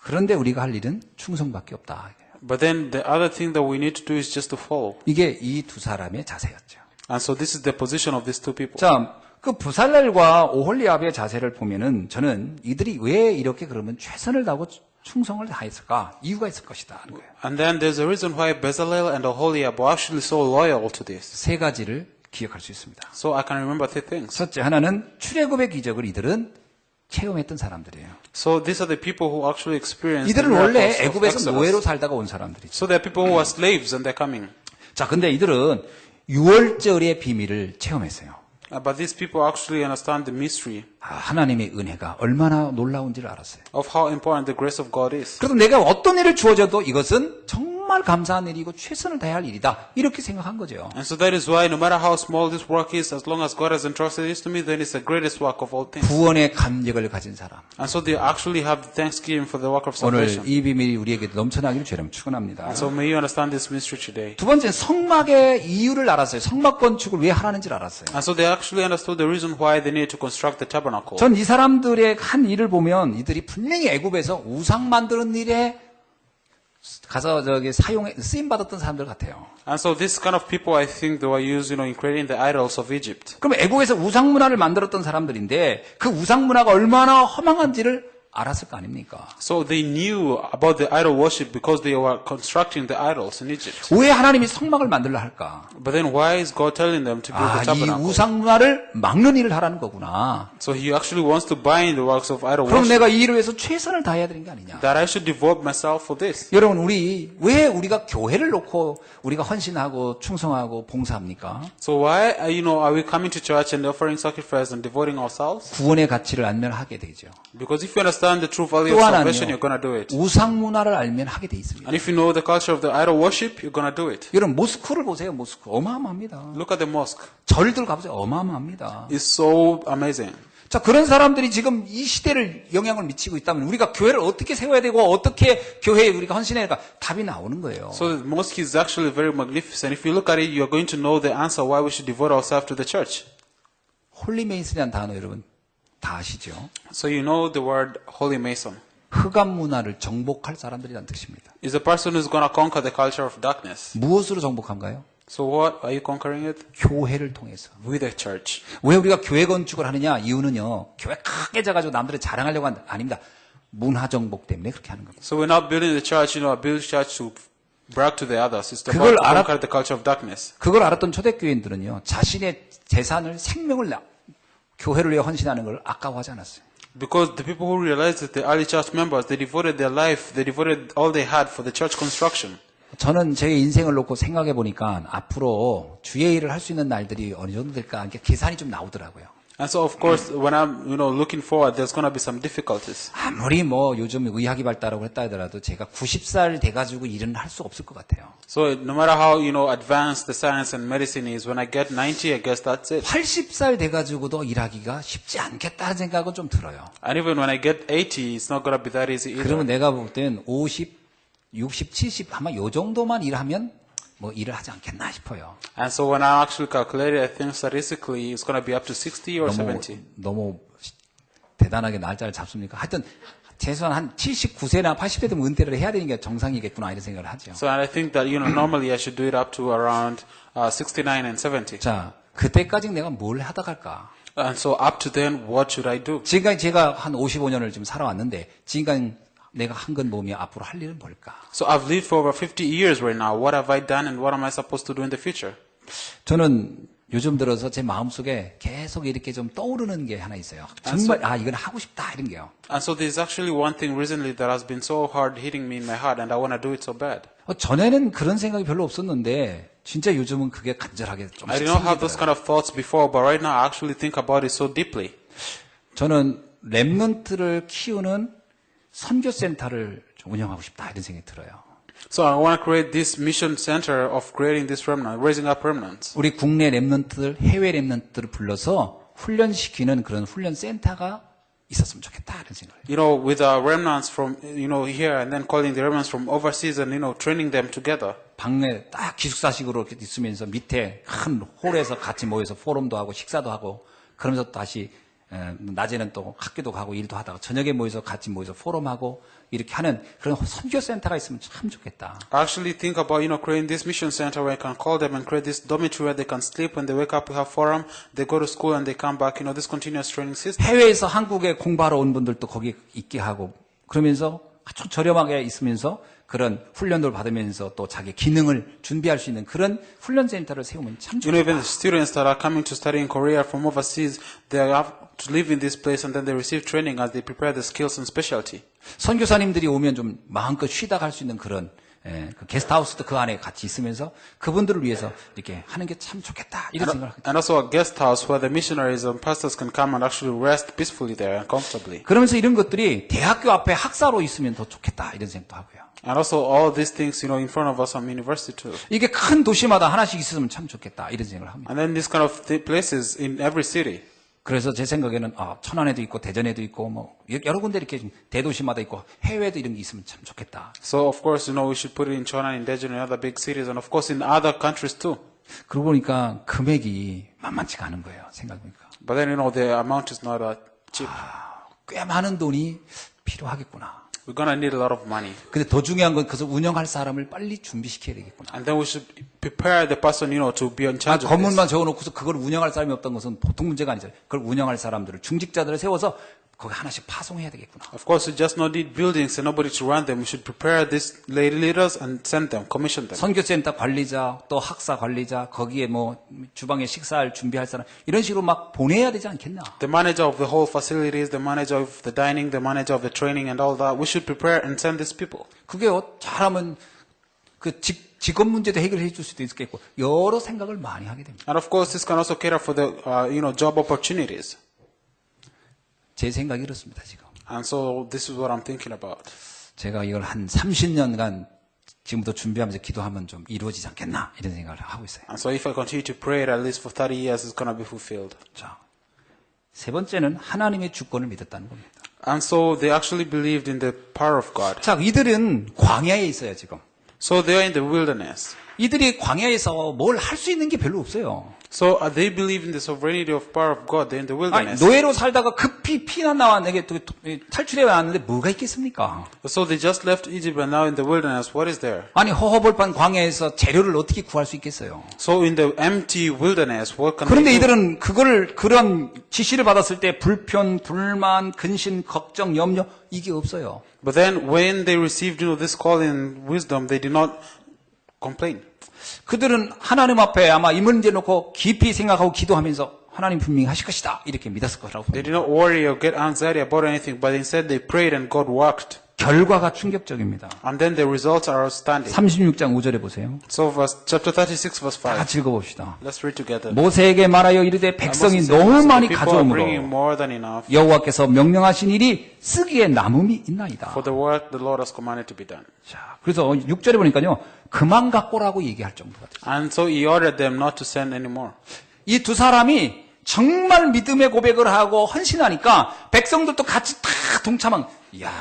그런데 우리가 할 일은 충성밖에 없다. But then the other thing that we need to do is just to follow. 이게 이 두 사람의 자세였죠. And so this is the position of these two people. 자, 그 부살렐과 오홀리압의 자세를 보면은 저는 이들이 왜 이렇게 그러면 최선을 다하고 충성을 다했을까? 이유가 있을 것이다 하는 거예요. And then there's a reason why Bezalel and Oholiab were actually so loyal to this. 세 가지를 기억할 수 있습니다. So I can remember three things. 첫째 하나는 출애굽의 기적을 이들은 체험했던 사람들이에요. So these are the people who actually experienced the 이들은 원래 miracles of 애굽에서 Exodus. 노예로 살다가 온 사람들이죠. So there are people who are slaves and they're coming. 자, 근데 이들은 유월절의 비밀을 체험했어요. But these people actually understand the mystery 아, 하나님의 은혜가 얼마나 놀라운지를 알았어요. of how important the grace of God is. 그래도 내가 어떤 일을 주어져도 이것은 정말 감사한 일이고 최선을 다해야 할 일이다. 이렇게 생각한 거죠. And so that is why no matter how small this work is, as long as God has entrusted this to me, then it's the greatest work of all things. 구원의 감격을 가진 사람. And so they actually have thanksgiving for the work of 오늘 salvation. 이 비밀이 우리에게 넘쳐나기를 주님 축원합니다. And so may you understand this mystery today. 두 번째는 성막의 이유를 알았어요. 성막 건축을 왜 하라는지를 알았어요. And so they actually understood the reason why they needed to construct the tabernacle. 전 이 사람들의 한 일을 보면 이들이 분명히 애굽에서 우상 만드는 일에 가서 쓰임 받았던 사람들 같아요. And so this kind of people, I think, they were used, in creating the idols of Egypt. 그럼 애굽에서 우상 문화를 만들었던 사람들인데 그 우상 문화가 얼마나 허망한지를 알았을 거 아닙니까? So they knew about the idol worship because they were constructing the idols in Egypt. 왜 하나님이 성막을 만들라 할까? But then why is God telling them to build 아, the 이 tabernacle? 우상 문화를 막는 일을 하라는 거구나. So he actually wants to bind the works of idol 그럼 worship. 내가 이 일을 위해서 최선을 다해야 되는 게 아니냐? That I should devote myself for this. 여러분, 왜 우리가 교회를 놓고 우리가 헌신하고 충성하고 봉사합니까? So why, are we coming to church and offering sacrifice and devoting ourselves? 구원의 가치를 알면 하게 되죠. Because if you understand the true value 또 of 하나는요, salvation, you're going to do it. 우상 문화를 알면 하게 돼 있습니다. And if you know the culture of the idol worship, you're going to do it. 여러분, 모스크를 보세요. 모스크 어마어마합니다. Look at the mosque. 절들 가보세요. 어마어마합니다. It's so amazing. 자, 그런 사람들이 지금 이 시대를 영향을 미치고 있다면 우리가 교회를 어떻게 세워야 되고 어떻게 교회에 우리가 헌신해야 될까? 답이 나오는 거예요. So the mosque is actually very magnificent. If you look at it, you're going to know the answer why we should devote ourselves to the church. 홀리메이슨이라는 단어 여러분 다 아시죠? So you know the word holy mason. 흑암 문화를 정복할 사람들이라는 뜻입니다. Is a person who's going to conquer the culture of darkness. 무엇으로 정복한가요? So what are you conquering it? 교회를 통해서. With the church. 왜 우리가 교회 건축을 하느냐? 이유는요. 교회 크게 져가지고 남들을 자랑하려고 하는 아닙니다. 문화 정복 때문에 그렇게 하는 겁니다. So we're not building the church, build church to brag to the others. It's 그걸 about to conquer the culture of darkness. 그걸 알았던 초대교인들은요. 자신의 재산을 생명을 교회를 위해 헌신하는 걸 아까워하지 않았어요. Because the people who realized that the early church members, they devoted their life, they devoted all they had for the church construction. 저는 제 인생을 놓고 생각해 보니까 앞으로 주의 일을 할 수 있는 날들이 어느 정도 될까 이렇게 계산이 좀 나오더라고요. And so of course, when I'm, looking forward, there's going to be some difficulties. 아무리 요즘 의학이 발달하고 했다 하더라도 제가 90살 돼가지고 일은 할 수 없을 것 같아요. So no matter how, advanced the science and medicine is, when I get 90, I guess that's it. 80살 돼가지고도 일하기가 쉽지 않겠다는 생각은 좀 들어요. And even when I get 80, it's not going to be that easy either. 그러면 내가 볼 땐 50, 60, 70 아마 요 정도만 일하면 뭐 일을 하지 않겠나 싶어요. And so when I actually calculated, I think statistically it's going to be up to 60 or 70. 너무 대단하게 날짜를 잡습니까? 하여튼 최소한 한 79세나 80세 되면 은퇴를 해야 되는 게 정상이겠구나 이런 생각을 하죠. So I think that, normally I should do it up to around 69 and 70. 자, 그때까지 내가 뭘 하다 갈까? And so up to then, what should I do? 지금까지 제가 한 55년을 지금 살아왔는데 지금까지 내가 한 건 몸이 앞으로 할 일은 뭘까? So I've lived for over 50 years right now. What have I done and what am I supposed to do in the future? 저는 요즘 들어서 제 마음속에 계속 이렇게 좀 떠오르는 게 하나 있어요. 정말 이건 하고 싶다 이런 게요. And so there's actually one thing recently that has been so hard hitting me in my heart and I want to do it so bad. 전에는 그런 생각이 별로 없었는데 진짜 요즘은 그게 간절하게 좀 I did not have those kind of thoughts before, but right now I actually think about it so deeply. 저는 렘넌트를 키우는 선교센터를 좀 운영하고 싶다 이런 생각이 들어요. So I want to create this mission center of creating this remnant, raising up remnants. 우리 국내 렘넌트들, 해외 렘넌트들을 불러서 훈련시키는 그런 훈련센터가 있었으면 좋겠다 이런 생각을. With remnants from, here and then calling the remnants from overseas and, training them together. 방에 딱 기숙사식으로 이렇게 있으면서 밑에 큰 홀에서 같이 모여서 포럼도 하고 식사도 하고 그러면서 다시 낮에는 또 학교도 가고 일도 하다가 저녁에 같이 모여서 포럼하고 이렇게 하는 그런 선교센터가 있으면 참 좋겠다. I actually think about, creating this mission center where I can call them and create this dormitory where they can sleep. When they wake up, we have forum. They go to school and they come back. This continuous training system. 해외에서 한국에 공부하러 온 분들도 거기 있게 하고 그러면서 아주 저렴하게 있으면서 그런 훈련을 받으면서 또 자기 기능을 준비할 수 있는 그런 훈련센터를 세우면 참 좋겠다. Even the students that are coming to study in Korea from overseas, they have to live in this place and then they receive training as they prepare the skills and specialty. 선교사님들이 오면 좀 마음껏 쉬다 갈 수 있는 그런 그 게스트하우스도 그 안에 같이 있으면서 그분들을 위해서 이렇게 하는 게 참 좋겠다 이런 생각을 하거든요. And also a guest house where the missionaries and pastors can come and actually rest peacefully there and comfortably. 그러면서 이런 것들이 대학교 앞에 학사로 있으면 더 좋겠다 이런 생각도 하고요. And also all these things, in front of us on university too. 이게 큰 도시마다 하나씩 있으면 참 좋겠다 이런 생각을 합니다. And then these kind of places in every city. 그래서 제 생각에는 천안에도 있고 대전에도 있고 뭐 여러 군데 이렇게 대도시마다 있고 해외에도 이런 게 있으면 참 좋겠다. So of course, we should put it in Cheonan, in Daejeon, in other big cities, and of course in other countries too. 그러고 보니까 금액이 만만치가 않은 거예요. 생각해보니까. But then, the amount is not cheap. 꽤 많은 돈이 필요하겠구나. We're gonna need a lot of money. 근데 더 중요한 건 그것을 운영할 사람을 빨리 준비시켜야 되겠구나. And then we should prepare the person, to be in charge of this. 건물만 적어놓고서 그걸 운영할 사람이 없다는 것은 보통 문제가 아니잖아요. 그걸 운영할 사람들을 중직자들을 세워서 거기 하나씩 파송해야 되겠구나. Of course, we just not need buildings and nobody to run them. We should prepare these lady leaders and send them, commission them. 선교센터 관리자, 또 학사 관리자, 거기에 뭐 주방에 식사할 준비할 사람 이런 식으로 막 보내야 되지 않겠나? The manager of the whole facilities, the manager of the dining, the manager of the training and all that. We should prepare and send these people. 그게 잘하면 그 직업 문제도 해결해 줄 수도 있겠고 여러 생각을 많이 하게 됩니다. And of course, this can also cater for the, job opportunities. 제 생각이 이렇습니다, 지금. And so this is what I'm thinking about. 제가 이걸 한 30년간 지금부터 준비하면서 기도하면 좀 이루어지지 않겠나 이런 생각을 하고 있어요. And so if I continue to pray it at least for 30 years, it's going to be fulfilled. 자, 세 번째는 하나님의 주권을 믿었다는 겁니다. And so they actually believed in the power of God. 자, 이들은 광야에 있어요, 지금. So they are in the wilderness. 이들이 광야에서 뭘 할 수 있는 게 별로 없어요. So they believe in the sovereignty of power of God. They're in the wilderness. 노예로 살다가 급히 피난 나와 내게 탈출해 왔는데 뭐가 있겠습니까? So they just left Egypt and now in the wilderness, what is there? 아니 허허벌판 광야에서 재료를 어떻게 구할 수 있겠어요? So in the empty wilderness, what can 그런데 they do? 이들은 그런 지시를 받았을 때 불편, 불만, 근심, 걱정, 염려 이게 없어요. But then when they received, this call in wisdom, they did not complain. 그들은 하나님 앞에 아마 이 문제 놓고 깊이 생각하고 기도하면서 하나님 분명히 하실 것이다 이렇게 믿었을 거라고 They 봅니다. did not worry or get anxiety about anything, but instead they prayed and God worked. 결과가 충격적입니다. And then the results are outstanding. 36장 5절에 보세요. So chapter 36 verse 다 5. 같이 읽어봅시다. Let's read together. 모세에게 말하여 이르되 백성이 And Moses said, 너무 많이 "The people are bringing 가져오므로 more than enough 여호와께서 명령하신 일이 쓰기에 남음이 있나이다. for the work the Lord has commanded to be done." 자, 그래서 6절에 보니까요. 그만 갖고라고 얘기할 정도가 돼요. And so he ordered them not to send anymore. 이 두 사람이 정말 믿음의 고백을 하고 헌신하니까 백성들도 같이 다 동참한. 이야,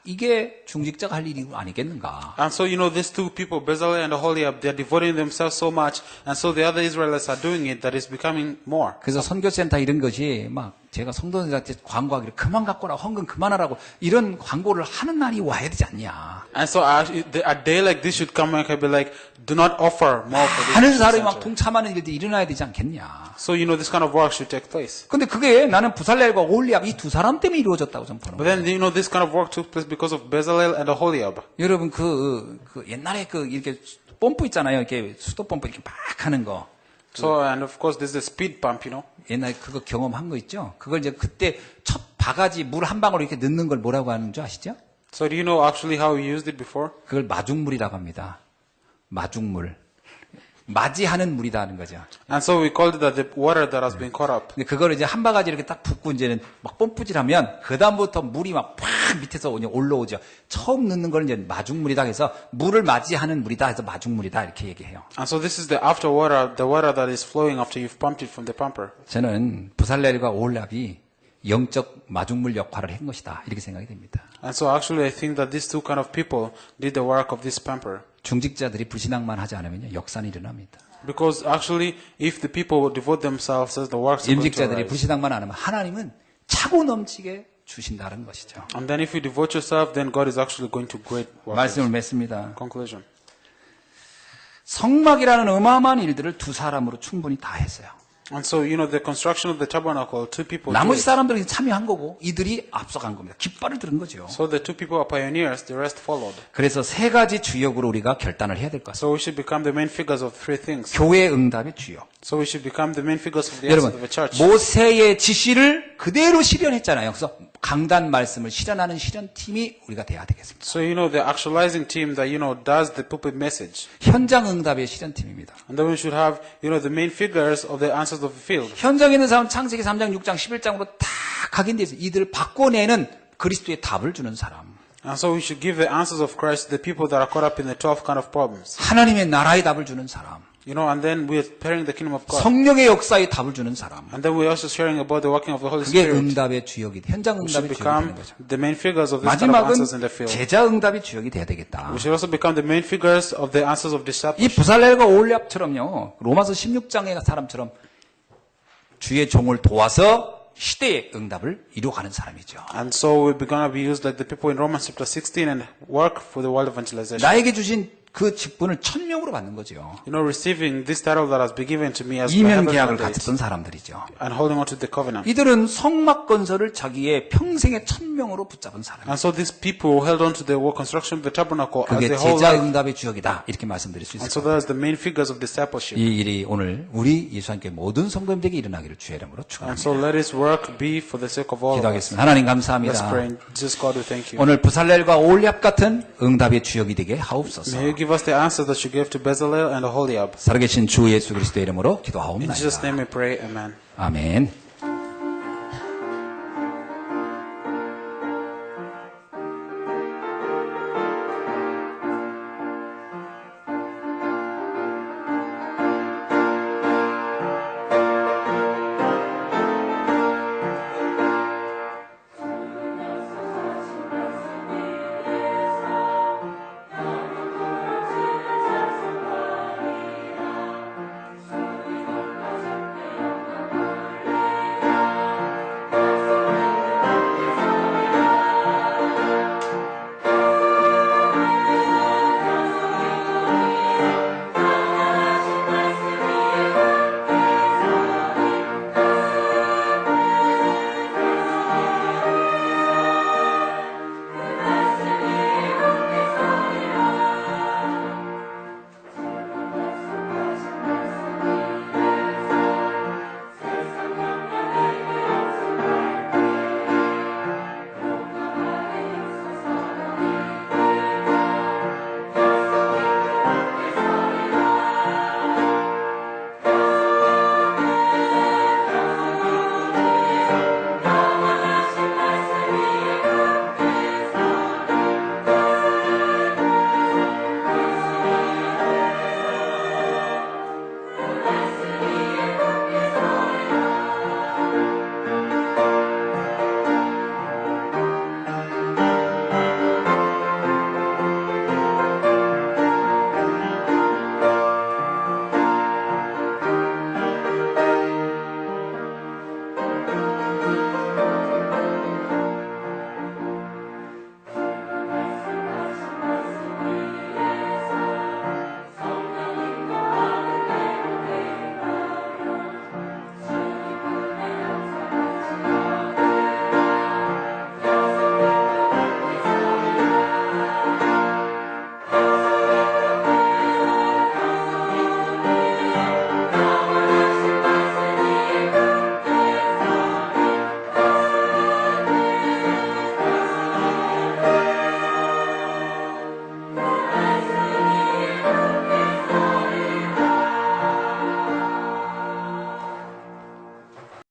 이게 중직자가 할 일이 아니겠는가? And so, these two people, Bezalel and Aholiab, they're devoting themselves so much, and so the other Israelites are doing it, that it's becoming more. 그래서 선교센터 이런 것이 막 제가 성도들한테 광고하기를 그만 갖고라, 헌금 그만하라고 이런 광고를 하는 날이 와야 되지 않냐? And so, a day like this should come and can be like, do not offer more for this. 많은 사람이 막 center. 동참하는 일들이 일어나야 되지 않겠냐? So, this kind of work should take place. 근데 그게 나는 부살렐과 올리압 이 두 사람 때문에 이루어졌다고 좀 보는 But 거예요. then, this kind of work took place because of Bezalel and Aholiab. 여러분 그 옛날에 이렇게 펌프 있잖아요. 이렇게 수도 펌프 이렇게 막 하는 거. So, and of course, there's the speed pump, 옛날에 그거 경험한 거 있죠? 그걸 이제 그때 첫 바가지 물 한 방울 이렇게 넣는 걸 뭐라고 하는 줄 아시죠? So, do you know actually how we used it before? 그걸 마중물이라고 합니다. 마중물. 맞이하는 물이다 하는 거죠. And so we called it the water that has been caught up. 근데 그걸 이제 한 바가지 이렇게 딱 붓고 이제는 막 펌프질하면 그다음부터 물이 막 팍 밑에서 올라오죠. 처음 넣는 걸 이제 마중물이다 해서 물을 맞이하는 물이다 해서 마중물이다 이렇게 얘기해요. And so this is the after water, the water that is flowing after you've pumped it from the pumper. 저는 부살렐과 올랍이 영적 마중물 역할을 한 것이다 이렇게 생각이 됩니다. And so actually I think that these two kind of people did the work of this pumper. 중직자들이 불신앙만 하지 않으면 역산이 일어납니다. Because actually if the people would devote themselves as the works are going to 임직자들이 arise. 불신앙만 안 하면 하나님은 차고 넘치게 주신다는 것이죠. And then if you devote yourself, then God is actually going to great work. 말씀을 맺습니다. Conclusion. 성막이라는 어마어마한 일들을 두 사람으로 충분히 다 했어요. And so, the construction of the tabernacle, two people did 나머지 it. 사람들이 참여한 거고 이들이 앞서간 겁니다. 깃발을 들은 거죠. So the two people are pioneers, the rest followed. 그래서 세 가지 주역으로 우리가 결단을 해야 될 것 같습니다. So we should become the main figures of three things. 교회 응답의 주역. So we should become the main figures of the answers 여러분, of the church. 모세의 지시를 그대로 실현했잖아요. 그래서 강단 말씀을 실현하는 실현팀이 우리가 돼야 되겠습니다. So the actualizing team that does the pulpit message. 현장 응답의 실현팀입니다. And then we should have the main figures of the answers of the field. 현장에 있는 사람 창세기 3장, 6장, 11장으로 다 각인되어 있어요. 이들을 바꿔내는 그리스도의 답을 주는 사람. And so we should give the answers of Christ to the people that are caught up in the 12 kind of problems. 하나님의 나라의 답을 주는 사람. And then we are preparing the kingdom of God. 성령의 역사의 답을 주는 사람. And then we're also sharing about the working of the Holy 그게 Spirit. 응답의 주역이 현장 We should 응답의 주역이 become 되는 거죠. the main figures of this kind of 마지막은 answers in the field. 제자 응답의 주역이 돼야 되겠다. We should also become the main figures of the answers of 이 discipleship. 부살렐과 올리압처럼요. 로마서 16장의 사람처럼 주의 종을 도와서 시대의 응답을 이루어가는 사람이죠. And so we're going to be used like the people in Romans chapter 16 and work for the world evangelization. 나에게 주신 그 직분을 천명으로 받는 거죠. Receiving this title that has been given to me as my 이면 heavenly 계약을 mandate 갖췄던 사람들이죠. and holding on to the covenant. 이들은 성막 건설을 자기의 평생의 천명으로 붙잡은 사람. And so these people held on to the construction of the tabernacle as 그게 their whole 제자 life. 응답의 주역이다. 이렇게 말씀드릴 수 And 있을 so 겁니다. that is the main figures of discipleship. 이 일이 오늘 우리 예수님께 모든 성도님들에게 일어나기를 주의 이름으로 And so 축원합니다. let his work be for the sake of all of us. 기도하겠습니다. 하나님 Let's 감사합니다. pray. Jesus God, we thank you. 오늘 부살렐과 올리압 같은 응답의 주역이 되게 하옵소서. May you give us the answer that you gave to Bezalel and Aholiab. 살아계신 주 예수 그리스도의 이름으로 In 기도하옵나이다. Jesus' name we pray. Amen. 아멘.